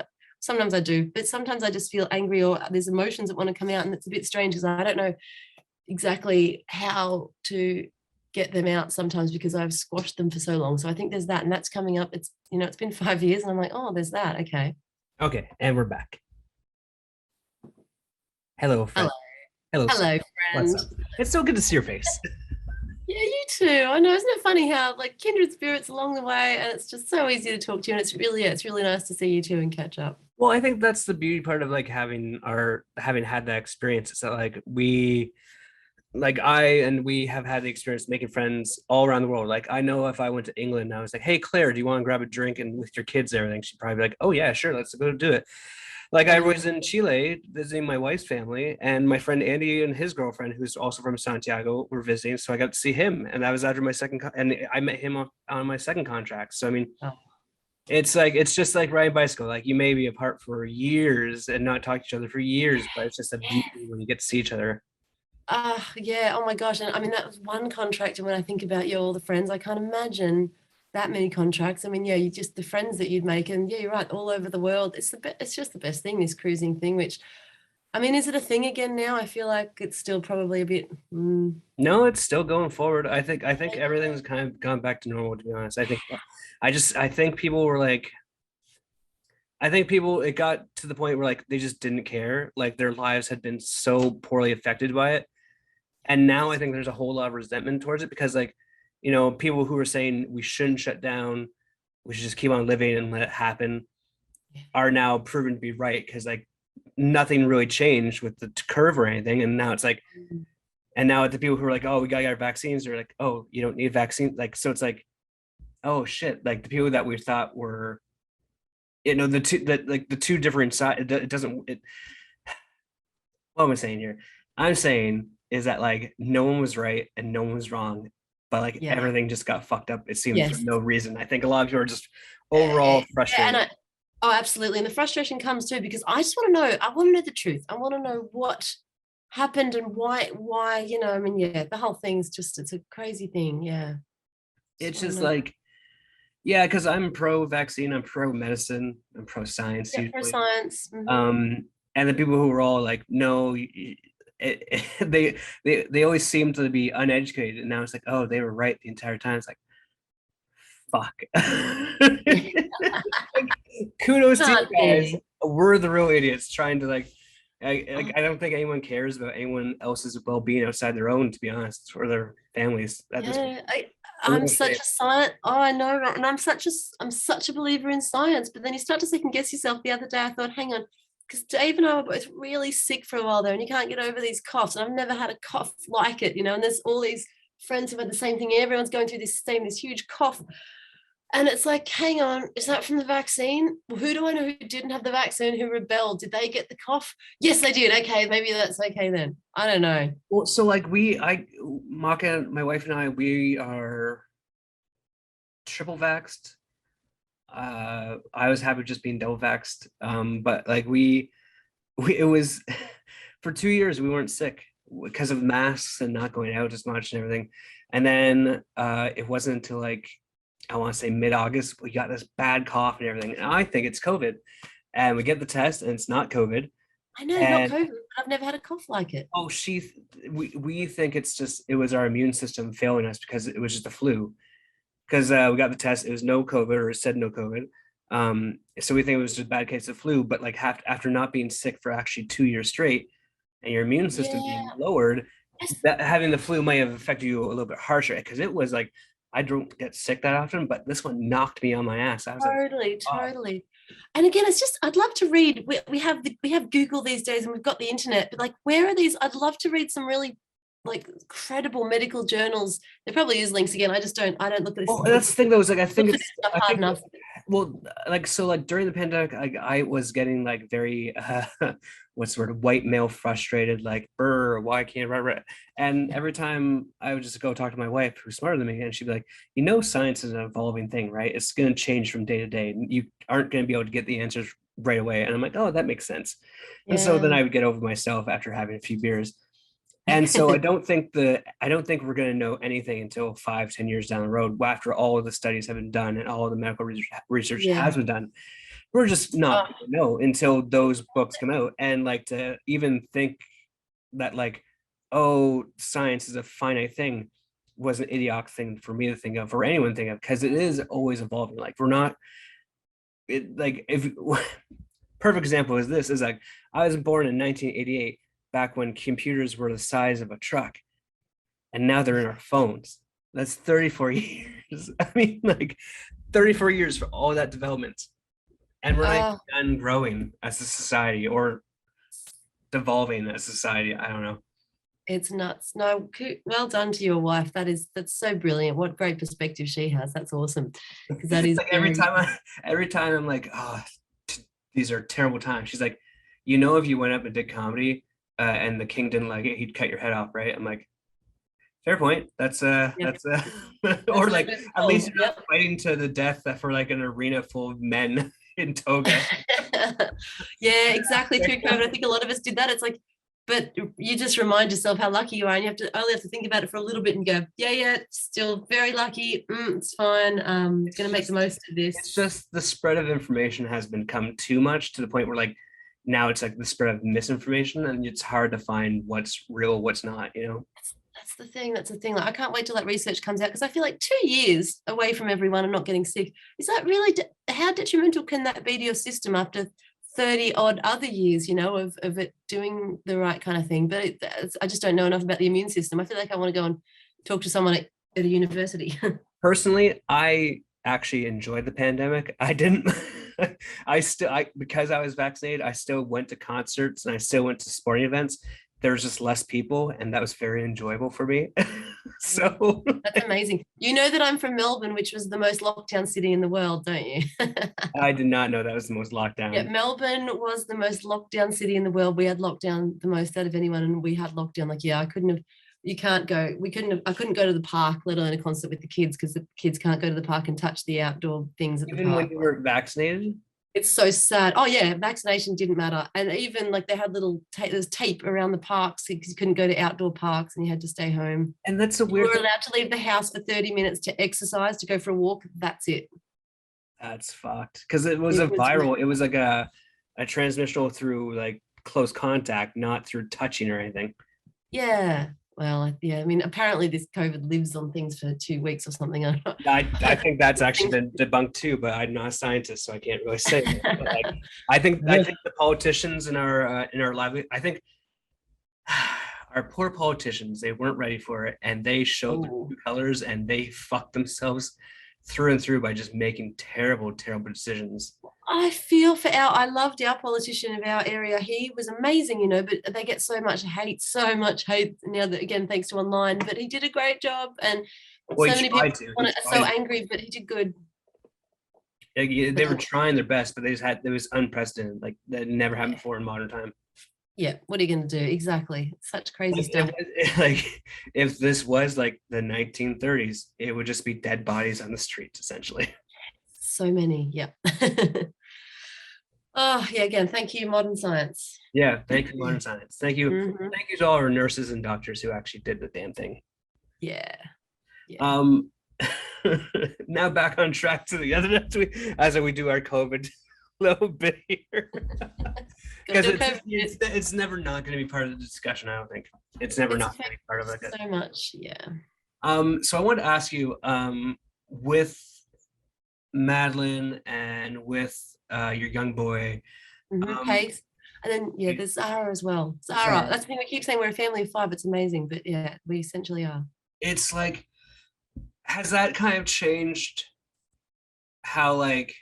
I do, but sometimes I just feel angry or there's emotions that want to come out, and it's a bit strange because I don't know exactly how to get them out sometimes because I've squashed them for so long. So I think there's that, and that's coming up. It's it's been 5 years, and I'm like, oh, there's that. Okay, and we're back. Hello, friend. Hello, Hello, friend. What's up? It's so good to see your face. Yeah, you too. I know, isn't it funny how like kindred spirits along the way, and it's just so easy to talk to you, and it's really nice to see you too and catch up. Well, I think that's the beauty part of like having had that experience. Is that like we have had the experience making friends all around the world. Like I know if I went to England, I was like, "Hey, Claire, do you want to grab a drink and with your kids and everything?" She'd probably be like, "Oh yeah, sure, let's go do it." Like I was in Chile visiting my wife's family, and my friend Andy and his girlfriend, who's also from Santiago, were visiting. So I got to see him, and that was after my and I met him on my second contract. So I mean, it's just like riding a bicycle. Like you may be apart for years and not talk to each other for years, but it's just a beauty when you get to see each other. Yeah. Oh my gosh. And I mean, that was one contract. And when I think about all the friends, I can't imagine that many contracts. I mean, yeah, you just the friends that you'd make, and yeah, you're right, all over the world. It's just the best thing, this cruising thing. Which, I mean, is it a thing again now? I feel like it's still probably a bit. No, it's still going forward. I think everything's kind of gone back to normal. To be honest, I think people were like, it got to the point where like they just didn't care. Like their lives had been so poorly affected by it. And now I think there's a whole lot of resentment towards it because like, people who were saying we shouldn't shut down, we should just keep on living and let it happen, are now proven to be right because like nothing really changed with the curve or anything. And now it's like, and now the people who are like, oh, we got our vaccines, are like, oh, you don't need vaccine. Like, so it's like, oh shit. Like the people that we thought were, the two different sides, it doesn't, what am I saying here? I'm saying is that like no one was right and no one was wrong, but like everything just got fucked up. It seems for no reason. I think a lot of people are just overall frustrated. Oh, absolutely. And the frustration comes too because I just want to know. I want to know the truth. I want to know what happened and why. I mean, yeah, the whole thing's it's a crazy thing. Yeah. It's just like, yeah, because I'm pro-vaccine, I'm pro-medicine, I'm pro-science. Yeah, pro-science. Mm-hmm. And the people who were all like, no, they always seem to be uneducated. And now it's like, oh, they were right the entire time. It's like, fuck. Kudos to you guys. We're the real idiots trying to like, I don't think anyone cares about anyone else's well-being outside their own, to be honest, or their families. I'm such a science. Oh, I know, and I'm such a believer in science. But then you start to second guess yourself. The other day, I thought, hang on, because Dave and I were both really sick for a while there, and you can't get over these coughs. And I've never had a cough like it, And there's all these friends who had the same thing. Everyone's going through this huge cough. And it's like, hang on, is that from the vaccine? Well, who do I know who didn't have the vaccine, who rebelled? Did they get the cough? Yes, they did. Okay, maybe that's okay then. I don't know. Well, so like Maka, my wife and I, we are triple vaxxed. I was happy just being double vaxxed. But like it was for 2 years we weren't sick because of masks and not going out as much and everything. And then it wasn't until like, I want to say mid-August, we got this bad cough and everything. And I think it's COVID. And we get the test and it's not COVID. I know, not COVID, but I've never had a cough like it. Oh, we think it was our immune system failing us because it was just a flu. Because we got the test, it was no COVID, or it said no COVID. So we think it was just a bad case of flu, but like after not being sick for actually 2 years straight and your immune system being lowered, that having the flu might have affected you a little bit harsher because it was like, I don't get sick that often, but this one knocked me on my ass. I was totally. And again, it's just, I'd love to read. We have Google these days, and we've got the internet. But like, where are these? I'd love to read some really like credible medical journals. There probably is links again. I don't look at this. Well, that's the thing though, is like, I think Look for it's, this stuff I hard think, enough. well, like, so like during the pandemic, I was getting like very, what's the word, white male frustrated, like, why can't I? And every time I would just go talk to my wife, who's smarter than me, and she'd be like, science is an evolving thing, right? It's going to change from day to day. You aren't going to be able to get the answers right away. And I'm like, oh, that makes sense. And so then Yeah. I would get over myself after having a few beers. And so I don't think we're going to know anything until 5-10 years down the road, after all of the studies have been done and all of the medical research Yeah. has been done. We're just not going to know until those books come out. And like, to even think that like, oh, science is a finite thing was an idiotic thing for me to think of, for anyone to think of, because it is always evolving. Like, we're not, like, if perfect example is like, I was born in 1988, back when computers were the size of a truck, and now they're in our phones. That's 34 years. I mean, like, 34 years for all that development, and we're not done growing as a society or devolving as a society. I don't know. It's nuts. No, well done to your wife. That's so brilliant. What great perspective she has. That's awesome. Because that is like every time I'm like, oh, these are terrible times. She's like, if you went up and did comedy, and the king didn't like it, he'd cut your head off, right? I'm like, fair point. That's or like, at least you're not fighting to the death for like an arena full of men in toga. Yeah, exactly. Through COVID, I think a lot of us did that. It's like, but you just remind yourself how lucky you are, and you only have to think about it for a little bit and go, yeah, still very lucky. It's fine. Going to make the most of this. It's just the spread of information has become too much, to the point where like now it's like the spread of misinformation, and it's hard to find what's real, what's not. That's the thing. Like, I can't wait till that research comes out, because I feel like 2 years away from everyone and not getting sick, is that really how detrimental can that be to your system after 30 odd other years, of it doing the right kind of thing? But I just don't know enough about the immune system. I feel like I want to go and talk to someone at a university. Personally, I actually enjoyed the pandemic. I didn't. Because I was vaccinated, I still went to concerts and I still went to sporting events. There was just less people, and that was very enjoyable for me. So that's amazing. You know that I'm from Melbourne, which was the most lockdown city in the world, don't you? I did not know that was the most lockdown. Yeah, Melbourne was the most lockdown city in the world. We had lockdown the most out of anyone, and we had lockdown. Like, yeah, I couldn't go to the park, let alone a concert with the kids, because the kids can't go to the park and touch the outdoor things at the park. Even when you were vaccinated? It's so sad. Oh yeah, vaccination didn't matter. And even like they had there's tape around the parks because you couldn't go to outdoor parks and you had to stay home. And that's a weird You were allowed to leave the house for 30 minutes to exercise, to go for a walk. That's it. That's fucked. Because it was viral. It was like a transmission through like close contact, not through touching or anything. Yeah. Well, yeah, I mean, apparently this COVID lives on things for 2 weeks or something. I think that's actually been debunked too, but I'm not a scientist, so I can't really say it. But like, I think the politicians in our livelihood, I think our poor politicians, they weren't ready for it, and they showed their true colors, and they fucked themselves through and through by just making terrible decisions. I loved our politician of our area. He was amazing, but they get so much hate now, that, again, thanks to online, but he did a great job, and so many people are so angry, but he did good. They were trying their best, but it was unprecedented. Like, that never happened before in modern time. Yeah, what are you going to do? Exactly. Such crazy stuff. If this was like the 1930s, it would just be dead bodies on the streets, essentially. So many. Yeah. Oh yeah, again, thank you, modern science. Yeah, thank you, modern science. Thank you. Mm-hmm. Thank you to all our nurses and doctors who actually did the damn thing. Yeah. Now back on track to the other as we do our COVID little bit here. Because it's never not going to be part of the discussion. I don't think it's never not going to be part of it. So much. Yeah. So I want to ask you, with Madeline and with your young boy, Pace, and then there's Zara as well. Zara, that's the thing, we keep saying we're a family of 5. It's amazing, but yeah, we essentially are. It's like, has that kind of changed how, like,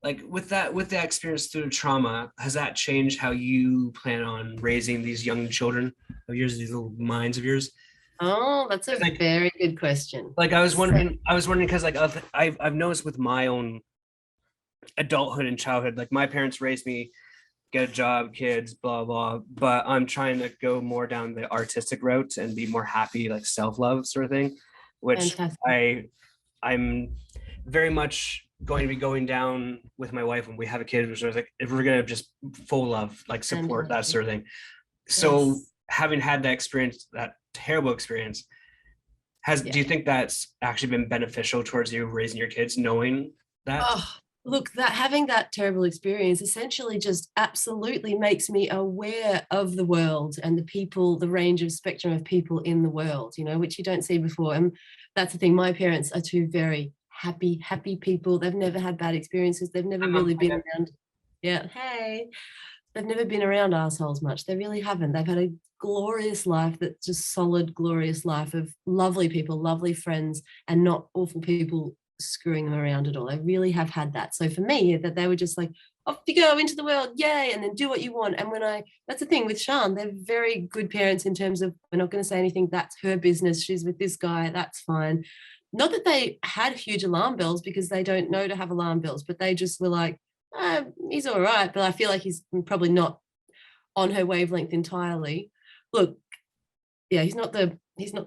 like with that experience through trauma, has that changed how you plan on raising these young children of yours, these little minds of yours? Oh, that's a Like, very good question. like I was So, wondering, because like I've noticed with my own adulthood and childhood, like my parents raised me, get a job, kids, blah blah. But I'm trying to go more down the artistic route and be more happy, like self-love sort of thing, which fantastic. I'm very much going to be going down with my wife when we have a kid, which is like if we're gonna just full love, like support that Fantastic. sort of thing. So Yes. having had that experience, that terrible experience, do Yeah. you think that's actually been beneficial towards you raising your kids, knowing that? Oh, look, that having that terrible experience essentially just absolutely makes me aware of the world and the people, the range of spectrum of people in the world, which you don't see before. And that's the thing. My parents are two very happy people. They've never had bad experiences. They've never really been around. Yeah. Hey, they've never been around assholes much. They really haven't. They've had a glorious life, that's just solid, glorious life of lovely people, lovely friends, and not awful people screwing them around at all. I really have had that. So for me, that they were just like, off you go into the world, yay, and then do what you want. And that's the thing with Sean, they're very good parents in terms of, we're not going to say anything, that's her business. She's with this guy, that's fine. Not that they had huge alarm bells, because they don't know to have alarm bells, but they just were like, he's all right. But I feel like he's probably not on her wavelength entirely. Look, yeah, he's not the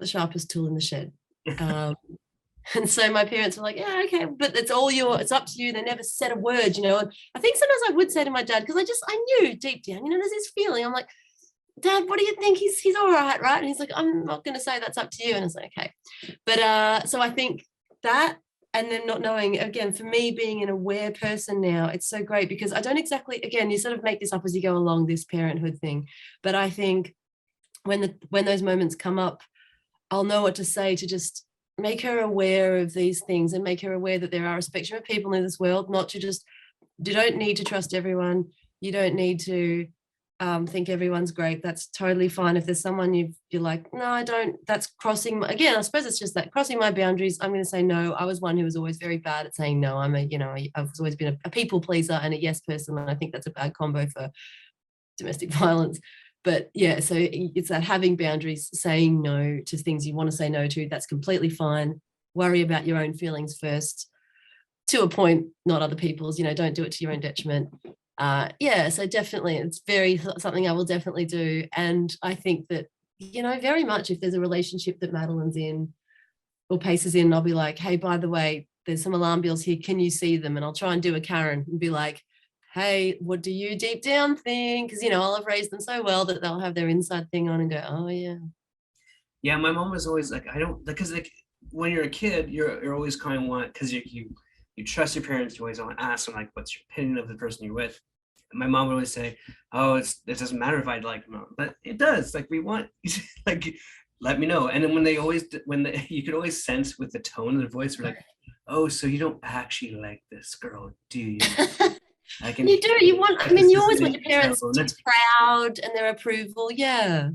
sharpest tool in the shed. And so my parents were like, yeah, okay, but it's up to you. They never said a word, And I think sometimes I would say to my dad, because I knew deep down, there's this feeling. I'm like, Dad, what do you think? He's all right, right? And he's like, I'm not going to say, that's up to you. And I was like, okay. But so I think that, and then not knowing, again, for me being an aware person now, it's so great, because I don't exactly, again, you sort of make this up as you go along, this parenthood thing. But I think when those moments come up, I'll know what to say to just make her aware of these things, and make her aware that there are a spectrum of people in this world, not to just, you don't need to trust everyone. You don't need to think everyone's great. That's totally fine. If there's someone you're like, no, I don't, that's crossing again, I suppose it's just that crossing my boundaries. I'm going to say no. I was one who was always very bad at saying no. I've always been a people pleaser and a yes person. And I think that's a bad combo for domestic violence. But yeah, so it's that having boundaries, saying no to things you want to say no to, that's completely fine. Worry about your own feelings first, to a point, not other people's. Don't do it to your own detriment. Yeah, so definitely it's very something I will definitely do. And I think that, very much, if there's a relationship that Madeline's in or Pace is in, I'll be like, hey, by the way, there's some alarm bells here, can you see them? And I'll try and do a Karen and be like, hey, what do you deep down think? Because I'll have raised them so well that they'll have their inside thing on and go, oh yeah. Yeah, my mom was always like, I don't, because like when you're a kid, you're always kind of want, because you trust your parents, you always want to ask them like, what's your opinion of the person you're with. And my mom would always say, oh, it doesn't matter if I like them, but it does. Like we want, like, let me know. And then you could always sense with the tone of their voice, we're like, oh, so you don't actually like this girl, do you? I can. You do. You want. I mean, you always want your parents to be proud and their approval. Yeah.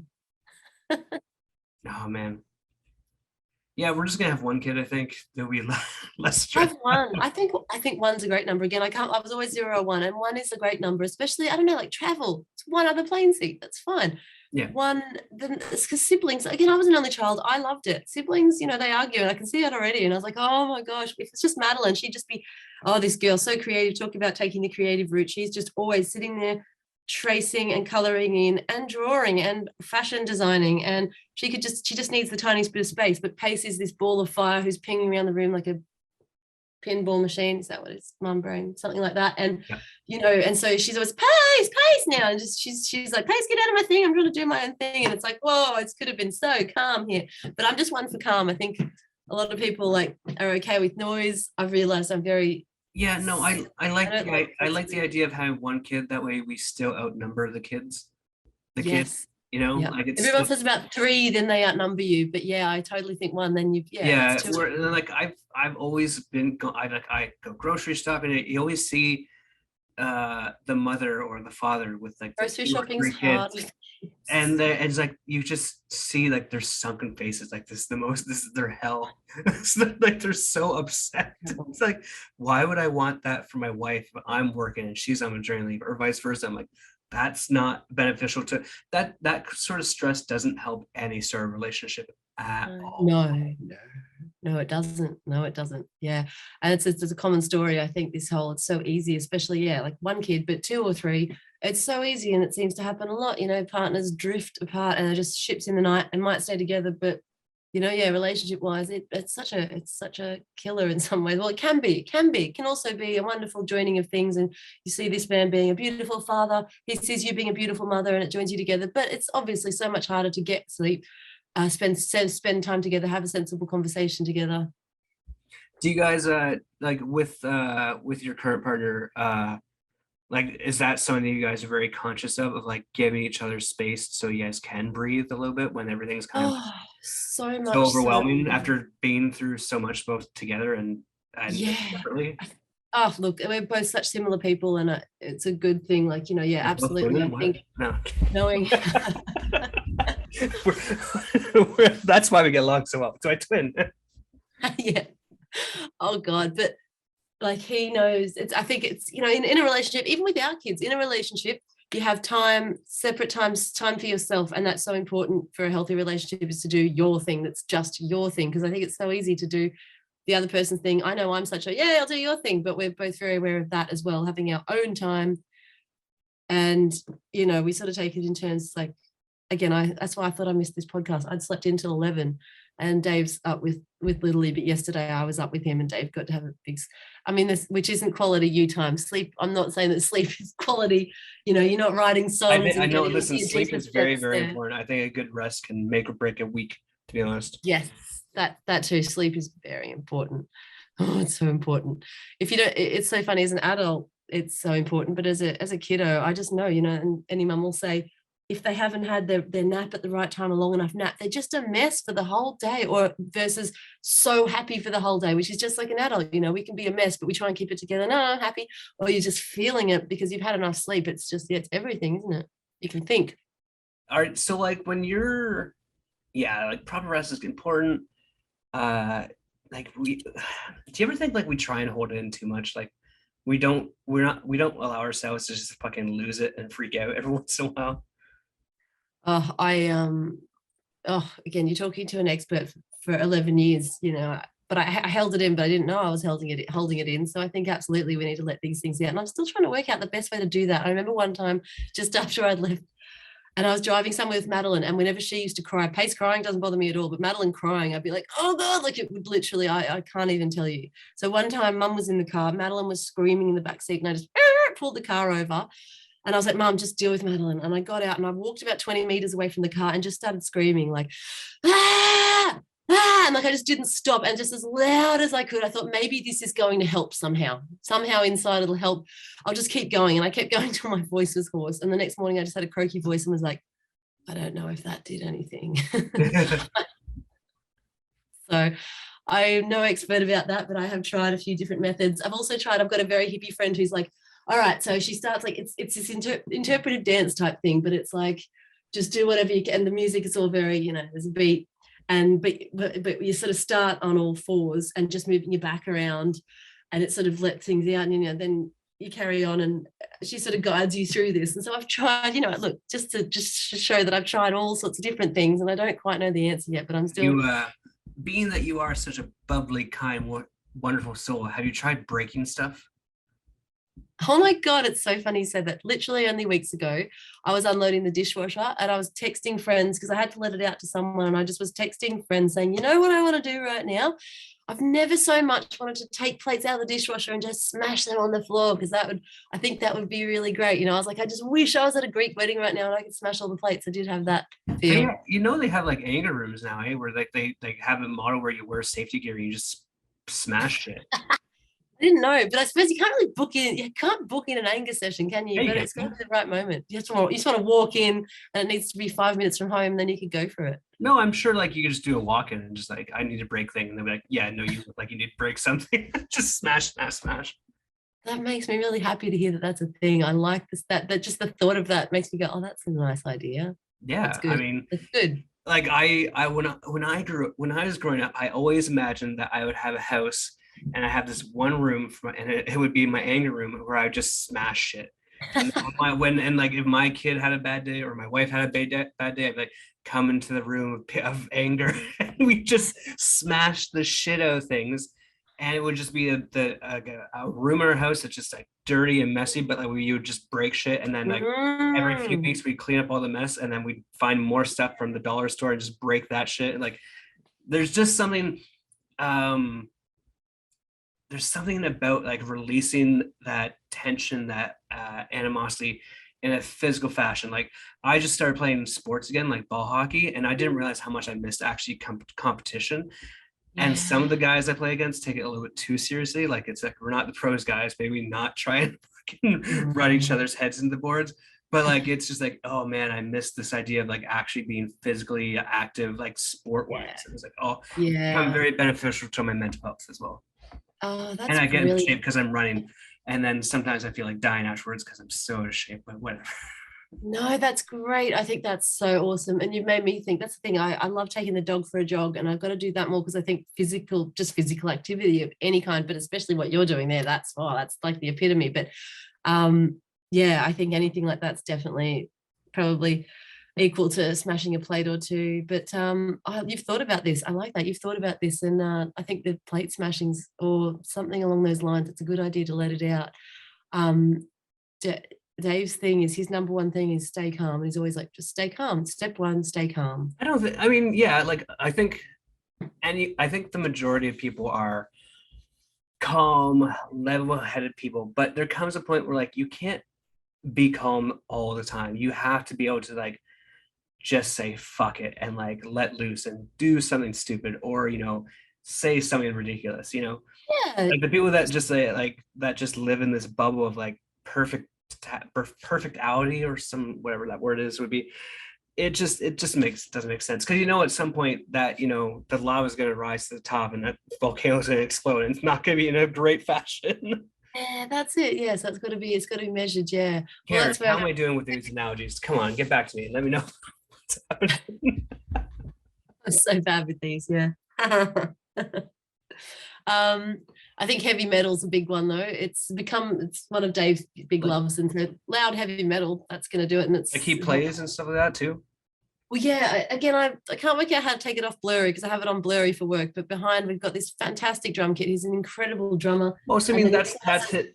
Oh man. Yeah, we're just gonna have one kid. I think there'll be less I stress. have one. I think one's a great number. Again, I was always 0 or 1, and 1 is a great number. Especially, I don't know, like travel. It's one other plane seat. That's fine. Yeah. One, then because siblings. Again, I was an only child. I loved it. Siblings, they argue, and I can see it already. And I was like, oh my gosh, if it's just Madeline, she'd just be, oh, this girl so creative. Talking about taking the creative route. She's just always sitting there, tracing and coloring in and drawing and fashion designing, and she just needs the tiniest bit of space. But Pace is this ball of fire who's pinging around the room like a pinball machine. Is that what it's, mum brain, something like that? And and so she's always Pace now, and just she's like, Pace, get out of my thing, I'm trying to do my own thing. And it's like, whoa, it could have been so calm here, but I'm just one for calm. I think a lot of people are okay with noise. I've realized I'm very I like the idea of having one kid. That way we still outnumber the kids. Kids, like everyone says about 3, then they outnumber you. But yeah, I totally think 1. Then like I've always been. I go grocery shopping, and you always see the mother or the father with like grocery shopping's hard. and it's like you just see like their sunken faces, like this is their hell. It's like they're so upset. It's like, why would I want that for my wife if I'm working and she's on maternity leave, or vice versa? I'm like, that's not beneficial to that sort of stress doesn't help any sort of relationship at all. No, it doesn't. No, it doesn't. Yeah. And it's a common story. I think this whole, it's so easy, especially, yeah, like one kid, but two or three, it's so easy. And it seems to happen a lot, partners drift apart and are just ships in the night and might stay together. But, yeah, relationship wise, it's such a killer in some ways. Well, it can be, it can also be a wonderful joining of things. And you see this man being a beautiful father, he sees you being a beautiful mother, and it joins you together. But it's obviously so much harder to get sleep. Spend time together, have a sensible conversation together. Do you guys like with your current partner, like, is that something that you guys are very conscious of like giving each other space so you guys can breathe a little bit when everything's kind of so much so overwhelming after being through so much both together and yeah separately? Oh, look, we're both such similar people, and it's a good thing. Like, yeah, absolutely. I think knowing that's why we get along so well. So I twin. Yeah. Oh God, but like he knows. I think it's in a relationship, even with our kids, in a relationship, you have time, separate times, time for yourself, and that's so important for a healthy relationship, is to do your thing. That's just your thing, because I think it's so easy to do the other person's thing. I know I'm such a, yeah, I'll do your thing, but we're both very aware of that as well, having our own time. And, we sort of take it in turns. Like, again, that's why I thought I missed this podcast. I'd slept in till 11 and Dave's up with Lily, but yesterday I was up with him and Dave got to have a big, which isn't quality you time. Sleep, I'm not saying that sleep is quality, you're not writing songs. I know, listen, sleep is very, very important. I think a good rest can make or break a week, to be honest. Yes, that too. Sleep is very important. Oh, it's so important. If you don't, it's so funny, as an adult, it's so important, but as a kiddo, I just know, and any mum will say, if they haven't had their nap at the right time, a long enough nap, they're just a mess for the whole day, or versus so happy for the whole day, which is just like an adult. We can be a mess, but we try and keep it together. No, I'm happy. Or you're just feeling it because you've had enough sleep. It's just, it's everything, isn't it? You can think. All right. So like when you're, like proper rest is important. Like do you ever think like we try and hold it in too much? Like we don't allow ourselves to just fucking lose it and freak out every once in a while. Again, you're talking to an expert for 11 years, but I held it in, but I didn't know I was holding it in. So I think absolutely we need to let these things out. And I'm still trying to work out the best way to do that. I remember one time just after I'd left and I was driving somewhere with Madeline, and whenever she used to cry, Pace crying doesn't bother me at all, but Madeline crying, I'd be like, oh God, like it would literally, I can't even tell you. So one time Mum was in the car, Madeline was screaming in the back seat, and I just pulled the car over. And I was like, Mum, just deal with Madeline. And I got out and I walked about 20 meters away from the car and just started screaming like, ah, ah. And like, I just didn't stop. And just as loud as I could, I thought maybe this is going to help somehow inside it'll help. I'll just keep going. And I kept going till my voice was hoarse. And the next morning I just had a croaky voice and was like, I don't know if that did anything. So I'm no expert about that, but I have tried a few different methods. I've got a very hippie friend who's like, all right, so she starts like, it's this interpretive dance type thing, but it's like, just do whatever you can. And the music is all very, there's a beat, and but you sort of start on all fours and just moving your back around, and it sort of lets things out, and then you carry on, and she sort of guides you through this. And so I've tried, look, just to show that I've tried all sorts of different things, and I don't quite know the answer yet, but I'm still. Being that you are such a bubbly, kind, wonderful soul, have you tried breaking stuff? Oh my God, it's so funny you said that. Literally only weeks ago, I was unloading the dishwasher and I was texting friends because I had to let it out to someone, and I just was texting friends saying, you know what I want to do right now? I've never so much wanted to take plates out of the dishwasher and just smash them on the floor, because I think that would be really great. I was like, I just wish I was at a Greek wedding right now and I could smash all the plates. I did have that feel. They have like anger rooms now, where like they have a model where you wear safety gear and you just smash it. I didn't know, but I suppose you can't really book in an anger session, can you? Yeah, but it's got to be the right moment. You just want to walk in, and it needs to be 5 minutes from home, and then you could go for it. No, I'm sure like you could just do a walk-in and just like, I need to break thing, and they'll be like, yeah, no, you look like you need to break something. Just smash. That makes me really happy to hear that that's a thing. I like this, that just the thought of that makes me go, oh, that's a nice idea. Yeah, That's I good. mean, That's good. like when I was growing up, I always imagined that I would have a house and I have this one room and it would be my anger room where I would just smash shit. And when like if my kid had a bad day or my wife had a bad day, I'd like come into the room of anger and we just smash the shit out of things. And it would just be a room in our house that's just like dirty and messy, but like we would just break shit and then like every few Mm. weeks we clean up all the mess and then we find more stuff from the dollar store and just break that shit. And like there's just something um there's something about like releasing that tension, that animosity in a physical fashion. Like I just started playing sports again, like ball hockey, and I didn't realize how much I missed actually competition. And some of Yeah. the guys I play against take it a little bit too seriously. Like it's like we're not the pros guys, maybe not try and fucking run each Mm. other's heads into the boards. But like it's just like, oh man, I missed this idea of like actually being physically active, like sport Yeah. wise. It was like, oh, I'm Yeah. very beneficial to my mental health as well. Oh, And that's I get in shape brilliant. because I'm running. And then sometimes I feel like dying afterwards because I'm so out of shape, but whatever. No, that's great. I think that's so awesome. And you've made me think that's the thing. I love taking the dog for a jog, and I've got to do that more because I think just physical activity of any kind, but especially what you're doing there, that's like the epitome. But yeah, I think anything like that's definitely probably equal to smashing a plate or two. But oh, you've thought about this. I like that. You've thought about this. And I think the plate smashings or something along those lines, it's a good idea to let it out. Um, Dave's thing is his number one thing is stay calm. And he's always like, just stay calm. Step one, stay calm. I don't think, I mean, yeah, like I think the majority of people are calm, level-headed people, but there comes a point where like you can't be calm all the time. You have to be able to like just say fuck it and like let loose and do something stupid or say something ridiculous. Yeah. Like the people that just say like that just live in this bubble of like perfectality or some whatever that word is would be. It just doesn't make sense because at some point that the lava is going to rise to the top and that volcano is going to explode and it's not going to be in a great fashion. Yeah, that's it. Yeah, so it's got to be measured. Yeah. Well, Karen, that's where how am I doing with these analogies? Come on, get back to me. Let me know. I'm so bad with these. Yeah. I think heavy metal's a big one though. It's one of Dave's big like, loves, and so loud heavy metal, that's going to do it. And like he plays and stuff like that too. well, yeah. Again, I can't work out how to take it off blurry because I have it on blurry for work. But behind we've got this fantastic drum kit. He's an incredible drummer, Most, I and mean, then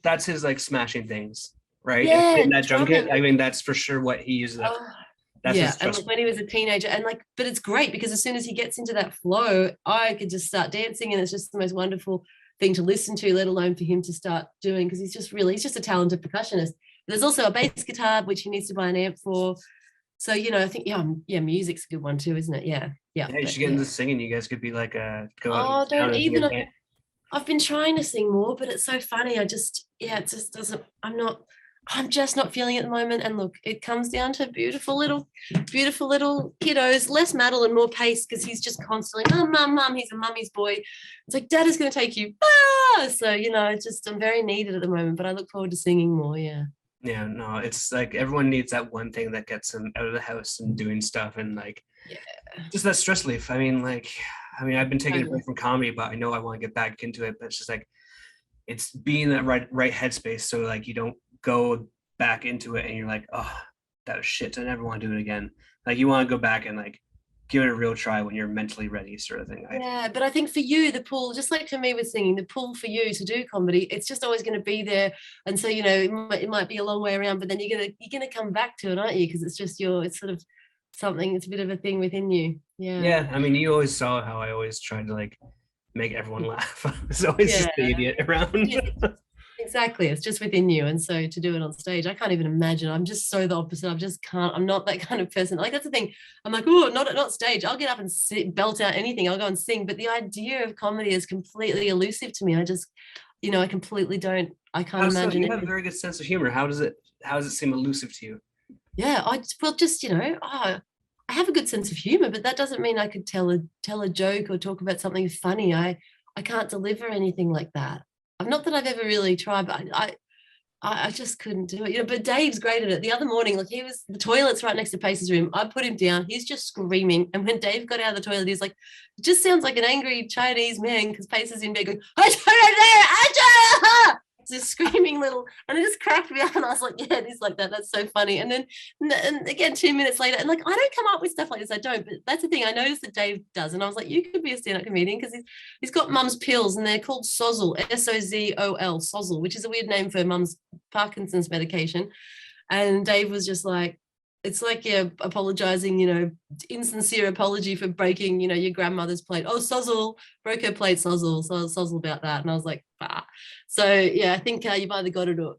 that's his like smashing things, right? And yeah, in that drum kit, drumming. I mean, that's for sure what he uses that for. Oh, That's yeah, his and trust. like when he was a teenager, and like, but it's great because as soon as he gets into that flow, I could just start dancing, and it's just the most wonderful thing to listen to, let alone for him to start doing because he's just a talented percussionist. There's also a bass guitar which he needs to buy an amp for. So I think yeah, music's a good one too, isn't it? Yeah, yeah, Yeah, you but should get yeah. into singing. You guys could be like go out Oh, of town don't and sing even. a band. I've been trying to sing more, but it's so funny. It just doesn't, I'm just not feeling it at the moment. And look, it comes down to beautiful little kiddos, less Madeline, more pace, because he's just constantly, mum, he's a mummy's boy. It's like, dad is going to take you. Ah! So, I'm very needed at the moment, but I look forward to singing more. Yeah. Yeah, no, it's like everyone needs that one thing that gets them out of the house and doing stuff and like Yeah. just that stress relief. I've been taking a break Totally. from comedy, but I know I want to get back into it. But it's just like it's being that right headspace, so like you don't go back into it and you're like, oh, that was shit. I never want to do it again. Like you want to go back and like give it a real try when you're mentally ready, sort of thing. Yeah, but I think for you, the pull, just like for me with singing, the pull for you to do comedy, it's just always going to be there. And so, it might be a long way around, but then you're gonna come back to it, aren't you? Because it's sort of something, it's a bit of a thing within you. Yeah. Yeah, I mean, you always saw how I always tried to like make everyone laugh. I was always Yeah. just the idiot It around. is. Exactly. It's just within you. And so to do it on stage, I can't even imagine. I'm just so the opposite. I just can't. I'm not that kind of person. Like that's the thing. I'm like, oh, not stage. I'll get up and belt out anything. I'll go and sing. But the idea of comedy is completely elusive to me. I just, I completely don't. I can't How so? imagine You it. have a very good sense of humor. How does it seem elusive to you? Yeah. I have a good sense of humor, but that doesn't mean I could tell a joke or talk about something funny. I can't deliver anything like that. I'm not that I've ever really tried, but I just couldn't do it, but Dave's great at it. The other morning, like the toilet's right next to Pace's room. I put him down. He's just screaming. And when Dave got out of the toilet, he's like, it just sounds like an angry Chinese man because Pace is in bed going, I don't know. Just screaming and it just cracked me up. And I was like, yeah, it is like that. That's so funny. And then, and again, 2 minutes later, and like, I don't come up with stuff like this. I don't, but that's the thing. I noticed that Dave does. And I was like, you could be a stand-up comedian because he's got mum's pills and they're called Sozol, Sozol, Sozol, which is a weird name for mum's Parkinson's medication. And Dave was just like, it's like you're apologizing, insincere apology for breaking, your grandmother's plate. Oh, Sozol, broke her plate, Sozol. So Sozol about that. And I was like, bah. So yeah, I think you've either got it or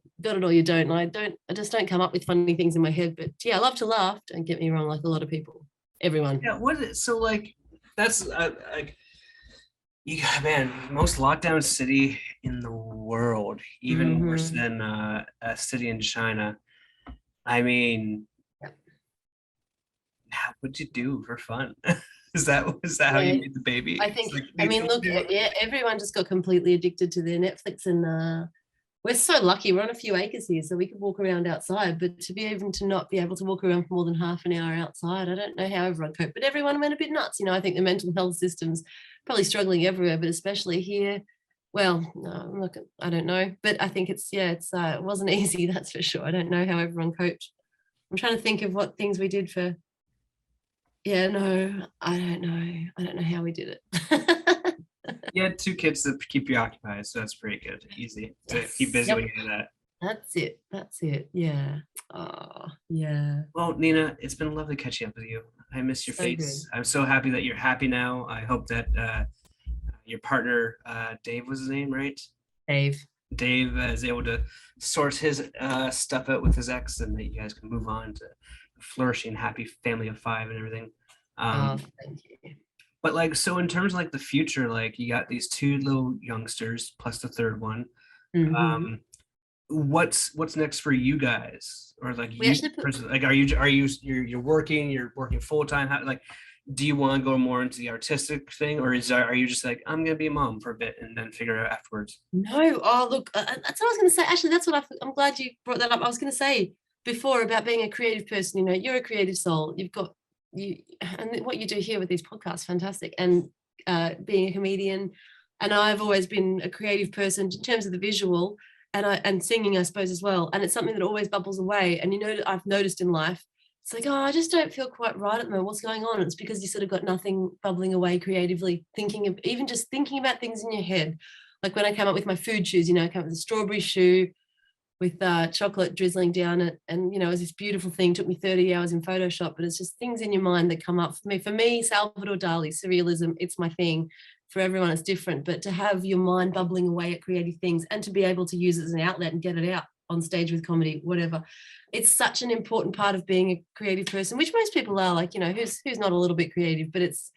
you don't. And I just don't come up with funny things in my head. But yeah, I love to laugh. Don't get me wrong, like a lot of people, everyone. Yeah. So like that's like. Man, most lockdown city in the world, even worse than a city in China. I mean, what'd you do for fun? Is that how you made the baby? I think. Look, yeah, everyone just got completely addicted to their Netflix, and we're so lucky. We're on a few acres here, so we could walk around outside. But to not be able to walk around for more than half an hour outside, I don't know how everyone coped. But everyone went a bit nuts. I think the mental health system's probably struggling everywhere, but especially here. Well, no, I don't know, but I think it wasn't easy, that's for sure. I don't know how everyone coped. I'm trying to think of what things we did for. Yeah, no, I don't know how we did it. You had 2 kids to keep you occupied, so that's pretty good. Easy to keep busy when you do that. That's it. Yeah. Oh, yeah. Well, Nina, it's been lovely catching up with you. I miss your face. Good. I'm so happy that you're happy now. I hope that your partner, Dave was his name, right? Dave is able to sort his stuff out with his ex, and that you guys can move on to a flourishing, happy family of 5 and everything. Thank you. But like, so in terms of like the future, like you got these 2 little youngsters plus the 3rd one. What's next for you guys? Or like you're working full-time? How, like, do you want to go more into the artistic thing, or are you just like, I'm gonna be a mom for a bit and then figure it out afterwards? No. Oh, look, that's what I was going to say. Actually, that's what I'm glad you brought that up. I was going to say before about being a creative person. You're a creative soul. You've got and what you do here with these podcasts, fantastic. And being a comedian, and I've always been a creative person in terms of the visual and singing, I suppose, as well. And it's something that always bubbles away. And I've noticed in life, it's like, oh, I just don't feel quite right at the moment. What's going on? And it's because you sort of got nothing bubbling away creatively, thinking about things in your head. Like when I came up with my food shoes, I came up with a strawberry shoe with chocolate drizzling down it. And, it was this beautiful thing. It took me 30 hours in Photoshop, but it's just things in your mind that come up for me. For me, Salvador Dali, surrealism, it's my thing. For everyone, it's different. But to have your mind bubbling away at creative things and to be able to use it as an outlet and get it out on stage with comedy, whatever. It's such an important part of being a creative person, which most people are, like, who's not a little bit creative, but it's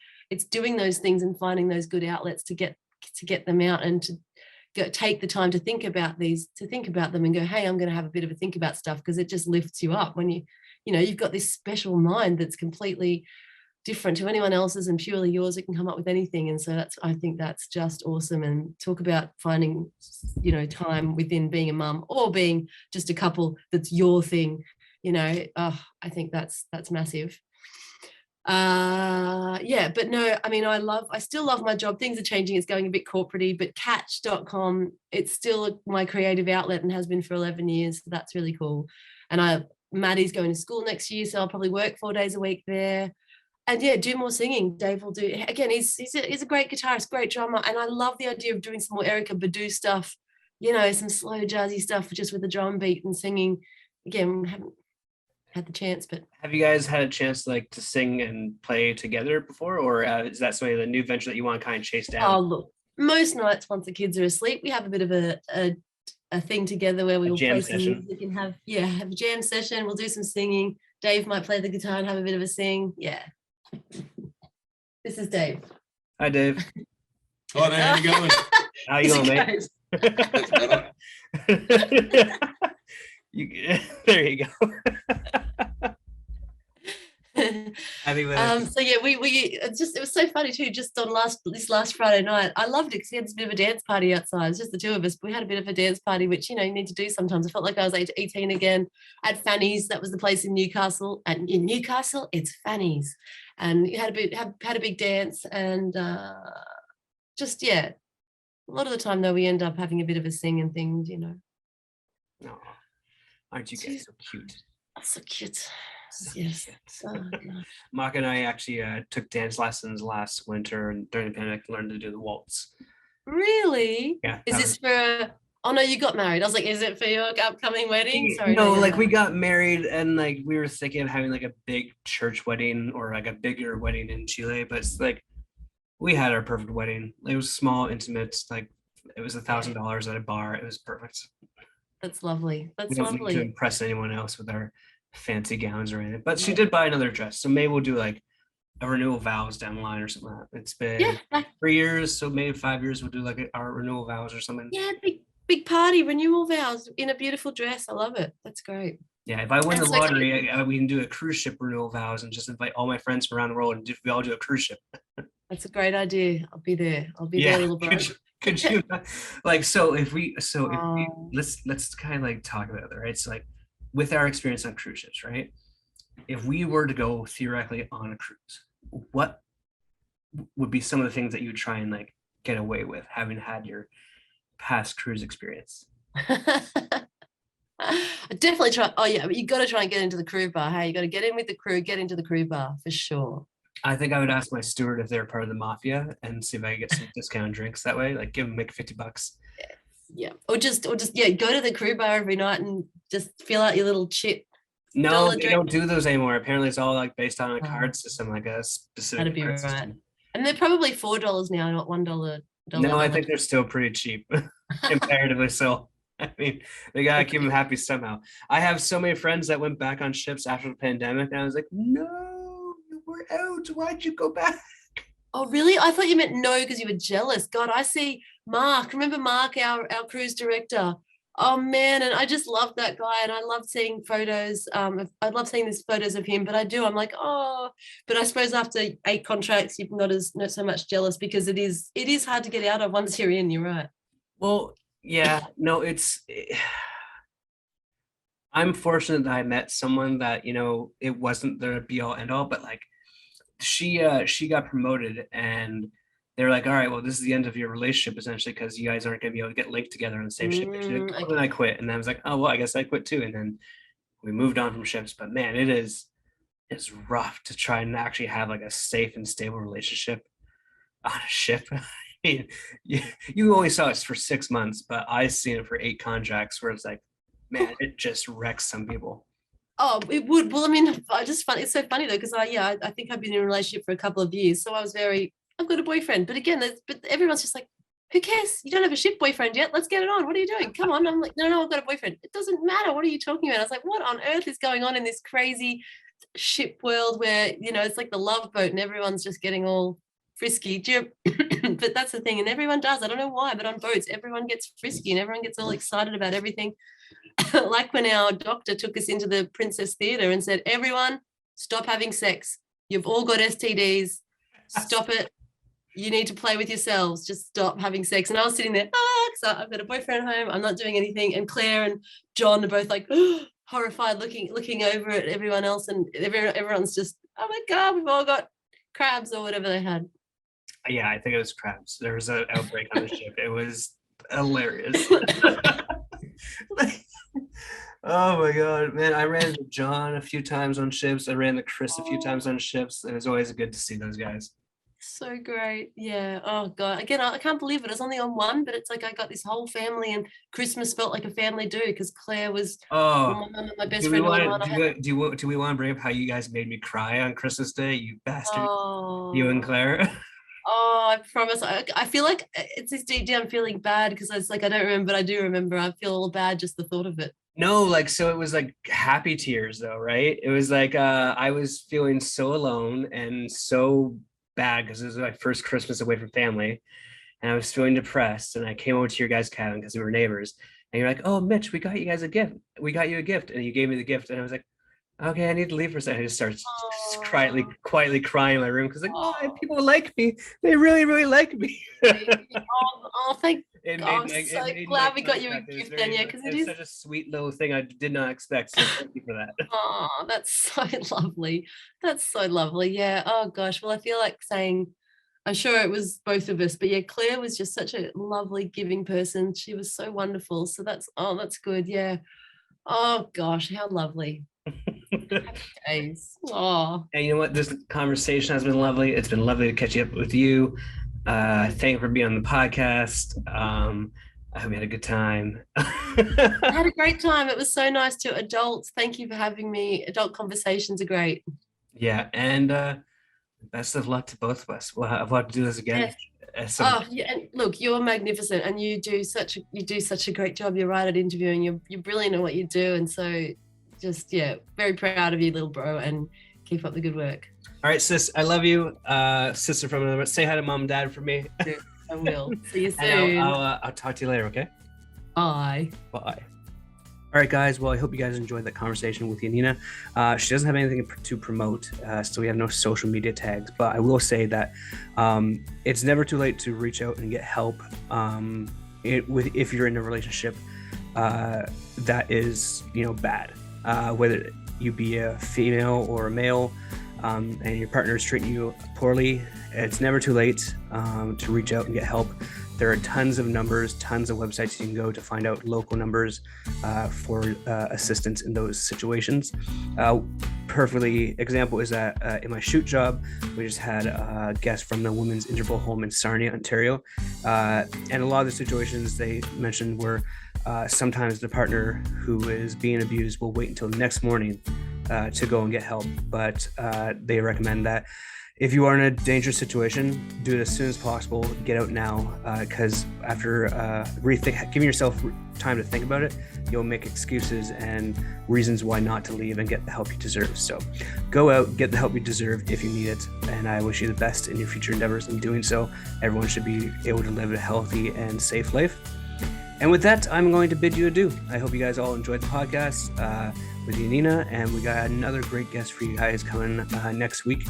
doing those things and finding those good outlets to get them out and to take the time to think about them and go, hey, I'm going to have a bit of a think about stuff, because it just lifts you up when you've got this special mind that's completely different to anyone else's and purely yours. It can come up with anything. And so I think that's just awesome. And talk about finding, time within being a mum or being just a couple that's your thing, I think that's massive. But no, I still love my job. Things are changing. It's going a bit corporate-y, but catch.com, it's still my creative outlet and has been for 11 years. So that's really cool. And Maddie's going to school next year, so I'll probably work 4 days a week there. And yeah, do more singing. Dave will do, again, he's a great guitarist, great drummer. And I love the idea of doing some more Erykah Badu stuff, some slow jazzy stuff just with the drum beat and singing. Again, haven't had the chance, but. Have you guys had a chance to sing and play together before? Or is that something, the new venture that you want to kind of chase down? Oh, look, most nights once the kids are asleep, we have a bit of a thing together where we will play some music and have a jam session. We'll do some singing. Dave might play the guitar and have a bit of a sing. Yeah. This is Dave. Hi, Dave. Hi there, how you going? How you going, mate? There you go. I think that So yeah, we it was so funny too. Just on this last Friday night, I loved it because we had this bit of a dance party outside. It's just the two of us. We had a bit of a dance party, which you need to do sometimes. I felt like I was 18 again. At Fanny's, that was the place in Newcastle, and in Newcastle, it's Fanny's, and you had a big dance, and just a lot of the time though we end up having a bit of a sing and things. Oh, aren't you guys so cute? Oh, so cute. So Yes. cute. Oh, God. Mark and I actually took dance lessons last winter and during the pandemic learned to do the waltz. Really? Yeah. Is this for? Oh no, you got married. I was like, is it for your upcoming wedding? Sorry. No, you're like we married. got married and like we were thinking of having like a big church wedding or like a bigger wedding in Chile, but it's like we had our perfect wedding. It was small, intimate, like it was $1,000 at a bar. It was perfect. That's lovely. We That's don't need to lovely. impress anyone else with our fancy gowns or anything. But she did buy another dress. So maybe we'll do like a renewal vows down the line or something like that. It's been Yeah, 3 years, so maybe 5 years we'll do like our renewal vows or something. yeah, big party, renewal vows in a beautiful dress. I love it. That's great. Yeah, if I win the That's so cute. lottery, we can do a cruise ship renewal vows and just invite all my friends from around the world and we all do a cruise ship. That's a great idea. I'll be there. I'll be there, little bro. Could you like if we Oh. let's kind of like talk about it, right? So like with our experience on cruise ships, right? If we were to go theoretically on a cruise, what would be some of the things that you would try and like get away with having had your past cruise experience? I definitely try. Oh yeah, but you got to try and get into the crew bar. Hey, you got to get in with the crew, get into the crew bar for sure. I think I would ask my steward if they're part of the mafia and see if I could get some discount drinks that way, like give them like $50. Yeah, or just go to the crew bar every night and just fill out your little chip. No, Dollar they drink. don't do those anymore. Apparently, it's all like based on a Oh. card system, like a specific That'd be card right. system. And they're probably $4 now, not $1. No, I think they're still pretty cheap comparatively. So, I mean, they gotta keep them happy somehow. I have so many friends that went back on ships after the pandemic, and I was like, no, you were out. Why'd you go back? Oh, really? I thought you meant no because you were jealous. God, I see Mark. Remember Mark, our cruise director? Oh man, and I just love that guy, and I love seeing photos. I love seeing these photos of him, but I do. I'm like, oh, but I suppose after 8 contracts, you're not so much jealous because it is hard to get out of once you're in. You're right. Well, yeah, no, I'm fortunate that I met someone that, it wasn't the be all end all, but like she got promoted and they're like, all right, well, this is the end of your relationship essentially because you guys aren't going to be able to get linked together on the same ship. And she's like, Okay. then I quit. And I was like, oh, well, I guess I quit too. And then we moved on from ships. But man, it's rough to try and actually have like a safe and stable relationship on a ship. I mean, you only saw us for 6 months, but I've seen it for 8 contracts where it's like, man, it just wrecks some people. Oh, it would. Well, I mean, I just find it's so funny though because I think I've been in a relationship for a couple of years, so I've got a boyfriend. But again, but everyone's just like, who cares? You don't have a ship boyfriend yet. Let's get it on. What are you doing? Come on. I'm like, no, I've got a boyfriend. It doesn't matter. What are you talking about? I was like, what on earth is going on in this crazy ship world where it's like the Love Boat and everyone's just getting all frisky. But that's the thing, and everyone does. I don't know why, but on boats, everyone gets frisky and everyone gets all excited about everything. Like when our doctor took us into the Princess Theatre and said, everyone, stop having sex. You've all got STDs. Stop it. You need to play with yourselves. Just stop having sex. And I was sitting there, so I've got a boyfriend at home. I'm not doing anything. And Claire and John are both like horrified, looking over at everyone else. And everyone's just, oh my God, we've all got crabs or whatever they had. Yeah, I think it was crabs. There was an outbreak on the ship. It was hilarious. Oh my God, man. I ran into John a few times on ships. I ran into Chris a few times on ships. It was always good to see those guys. So great. Yeah. Oh God. Again, I can't believe it. It's only on one, but it's like I got this whole family and Christmas felt like a family do because Claire was my mum and my best friend. Do we want to bring up how you guys made me cry on Christmas Day, you bastard? You and Oh. Claire? Oh, I promise. I feel like it's this deep down feeling bad because it's like I don't remember, but I do remember. I feel all bad just the thought of it. No, like so it was like happy tears though, right? It was like I was feeling so alone and so bad because it was my first Christmas away from family and I was feeling depressed and I came over to your guys' cabin because we were neighbors and you're like, oh Mitch, we got you guys a gift. We got you a gift and you gave me the gift and I was like, okay, I need to leave for a second. I just start Aw. quietly crying in my room because like, oh, Aw. people like me. They really, really like me. Thank It God. made I'm my so it made my glad we got you a contract. It was gift then, very yeah, because it it's is. such a sweet little thing I did not expect. So thank you for that. Oh, that's so lovely. That's so lovely. Yeah. Oh gosh. Well, I feel like saying, I'm sure it was both of us, but yeah, Claire was just such a lovely, giving person. She was so wonderful. So that's good. Yeah. Oh gosh, how lovely. Happy days. Oh, And you know what? This conversation has been lovely. It's been lovely to catch up with you. Thank you for being on the podcast. I hope you had a good time. I had a great time. It was so nice to adults. Thank you for having me. Adult conversations are great. Yeah, and best of luck to both of us. We'll have to do this again. Yes. Some Oh, yeah, and look, you're magnificent, and you do such a great job. You're right at interviewing. You're brilliant at what you do, and so just very proud of you, little bro, and keep up the good work. All right, sis, I love you. Sister from another. Say hi to mom and dad for me. I will. See you And soon. I'll talk to you later, okay? Bye. Bye. All right, guys. Well, I hope you guys enjoyed that conversation with Janina. She doesn't have anything to promote, so we have no social media tags. But I will say that it's never too late to reach out and get help if you're in a relationship that is, bad. Whether you be a female or a male, and your partner is treating you poorly, it's never too late to reach out and get help. There are tons of numbers, tons of websites you can go to find out local numbers for assistance in those situations. Perfectly example is that in my shoot job, we just had a guest from the Women's Interval Home in Sarnia, Ontario. And a lot of the situations they mentioned were sometimes the partner who is being abused will wait until the next morning to go and get help. But they recommend that if you are in a dangerous situation, do it as soon as possible. Get out now, because after giving yourself time to think about it, you'll make excuses and reasons why not to leave and get the help you deserve. So go out, get the help you deserve if you need it. And I wish you the best in your future endeavors. In doing so, everyone should be able to live a healthy and safe life. And with that, I'm going to bid you adieu. I hope you guys all enjoyed the podcast with Janina, and we got another great guest for you guys coming next week,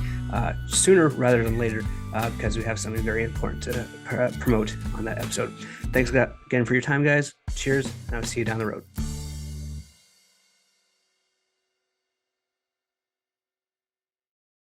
sooner rather than later, because we have something very important to promote on that episode. Thanks again for your time, guys. Cheers, and I'll see you down the road.